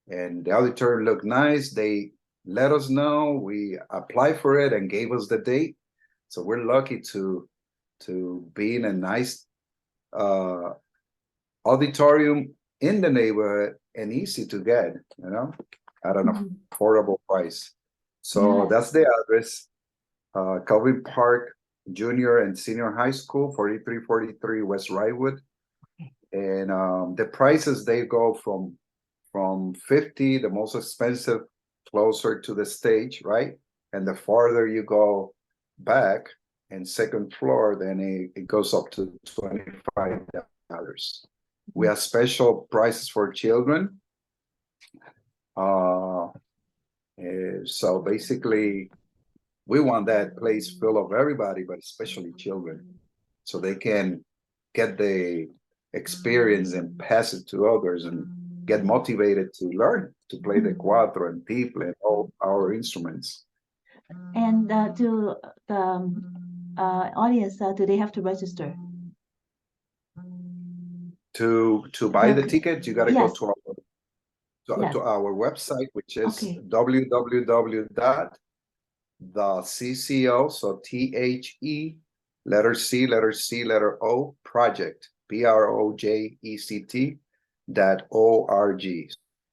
and the auditorium looked nice. They let us know, we applied for it and gave us the date. So we're lucky to be in a nice auditorium in the neighborhood and easy to get, you know, at an affordable price. So that's the address, Calvin Park Junior and Senior High School, 4343 West Wrightwood. And the prices, they go from 50, the most expensive, closer to the stage, right? And the farther you go back and second floor, then it goes up to $25. We have special prices for children. So basically, we want that place full of everybody, but especially children, so they can get the experience and pass it to others and get motivated to learn to play the cuatro and tiple and all our instruments. And to the audience, do they have to register? To buy the ticket, you got to go to our website, which is www.thecco, so THE, letter C, letter O, project, PROJECT.org.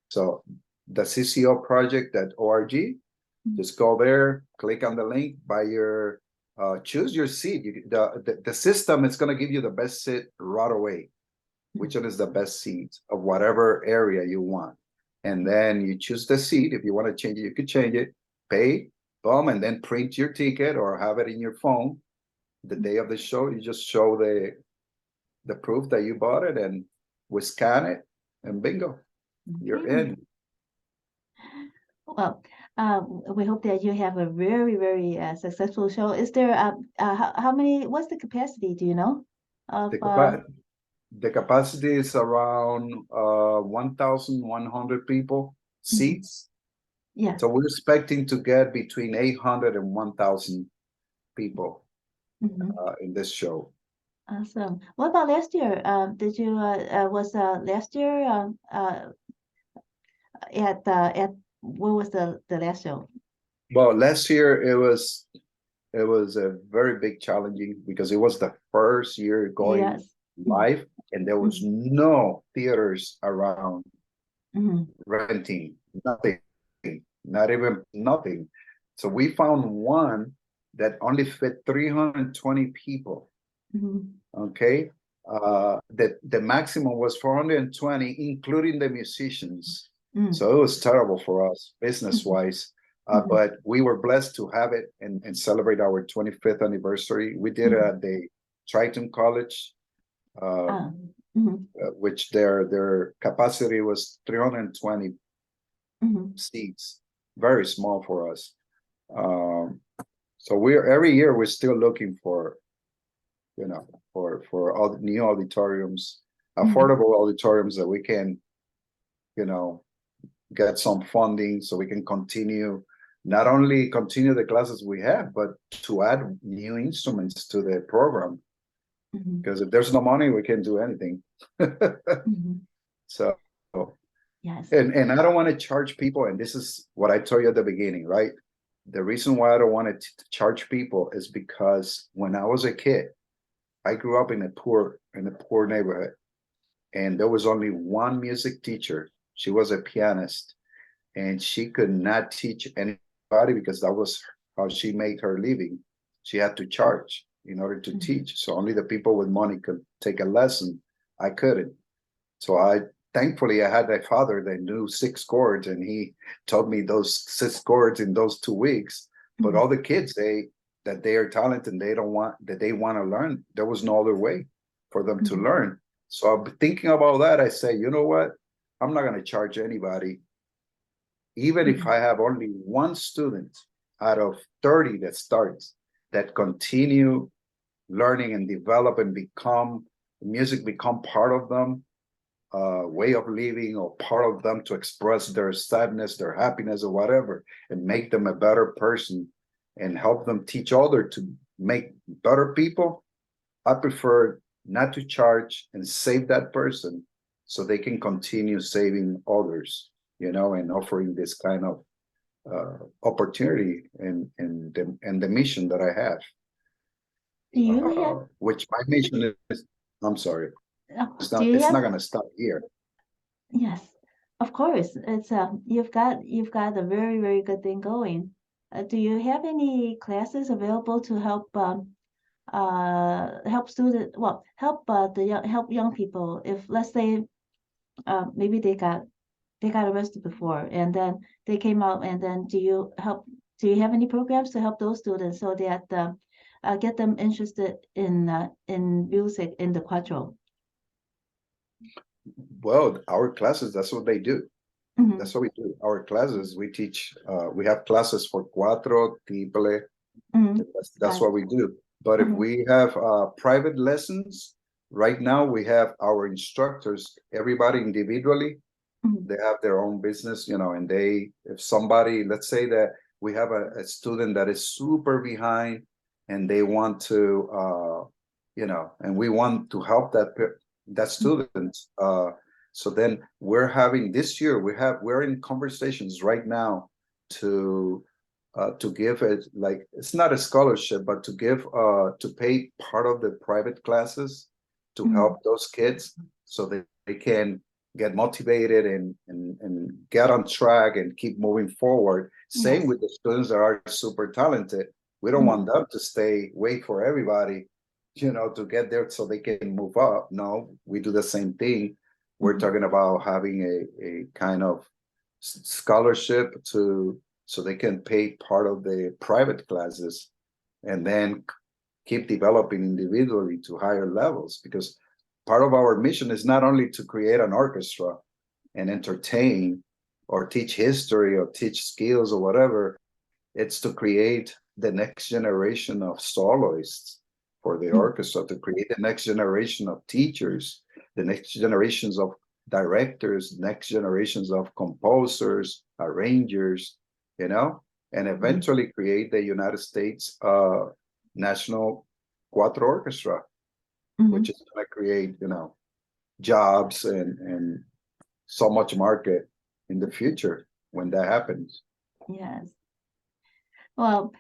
So the CCO project.org, Just go there, click on the link, buy your, choose your seat. The system is going to give you the best seat right away. Which one is the best seat of whatever area you want. And then you choose the seat. If you want to change it, you could change it, pay, boom, and then print your ticket or have it in your phone. The day of the show, you just show the proof that you bought it, and we scan it, and bingo, you're in. Well, we hope that you have a very, very successful show. Is there how many? What's the capacity? Do you know? Of The capacity is around 1,100 people seats. Yeah. So we're expecting to get between 800 and 1,000 people in this show. Awesome. What about last year? Did you was last year at what was the last show? Well, last year it was a very big challenging because it was the first year going live, and there was no theaters around renting, nothing, not even nothing. So we found one that only fit 320 people. Okay. The maximum was 420, including the musicians. So it was terrible for us business-wise. But we were blessed to have it and celebrate our 25th anniversary. We did it at the Triton College, which their capacity was 320 seats, very small for us. So every year we're still looking for, for all new auditoriums, affordable auditoriums that we can, get some funding so we can not only continue the classes we have, but to add new instruments to the program. Because if there's no money, we can't do anything. So, yes. And I don't want to charge people. And this is what I told you at the beginning, right? The reason why I don't want to charge people is because when I was a kid, I grew up in a poor neighborhood, and there was only one music teacher. She was a pianist, and she could not teach anybody because that was how she made her living. She had to charge in order to teach. So only the people with money could take a lesson. I couldn't. So thankfully I had a father that knew 6 chords, and he taught me those 6 chords in those 2 weeks. But all the kids, that they are talented and they want to learn, there was no other way for them to learn. So I'm thinking about that. I say, you know what? I'm not going to charge anybody. Even if I have only 1 student out of 30 that starts, that continue learning and develop and music become part of them, way of living, or part of them to express their sadness, their happiness, or whatever, and make them a better person and help them teach others to make better people. I prefer not to charge and save that person so they can continue saving others, and offering this kind of opportunity and the mission that I have. Which my mission is, I'm sorry, it's not going to stop here. Yes, of course. It's you've got a very, very good thing going. Do you have any classes available to help help young people if, let's say, maybe they got arrested before and then they came out, and then do you have any programs to help those students so that get them interested in music in the Cuatro? Well, our classes, that's what they do. That's what we do. Our classes, we teach, we have classes for cuatro, triple. That's what we do. But if we have private lessons, right now we have our instructors, everybody individually, they have their own business, and if somebody, let's say that we have a student that is super behind and they want to, and we want to help that student. So then we're having this year, we're in conversations right now to give it, like, it's not a scholarship, but to give to pay part of the private classes to help those kids so that they can get motivated and get on track and keep moving forward. Same Yes. with the students that are super talented. We don't want them to wait for everybody, to get there so they can move up. No, we do the same thing. We're talking about having a kind of scholarship so they can pay part of the private classes and then keep developing individually to higher levels, because part of our mission is not only to create an orchestra and entertain or teach history or teach skills or whatever. It's to create the next generation of soloists for the orchestra, to create the next generation of teachers, the next generations of directors, next generations of composers, arrangers, and eventually create the United States National Cuatro Orchestra, which is going to create, jobs and so much market in the future when that happens. Yes. Well,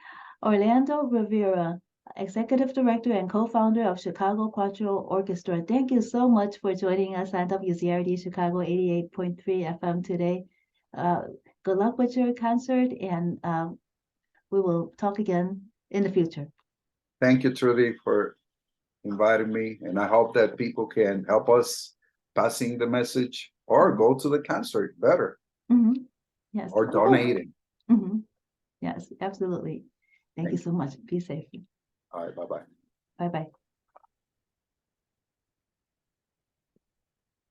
Orlando Rivera, Executive Director and co-founder of Chicago Cuatro Orchestra, thank you so much for joining us on WZRD Chicago 88.3 FM today. Good luck with your concert, and we will talk again in the future. Thank you, Trudy, for inviting me, and I hope that people can help us passing the message or go to the concert better. Yes. Or donating. Yes, absolutely. Thank you so much. Be safe. All right, bye-bye. Bye-bye.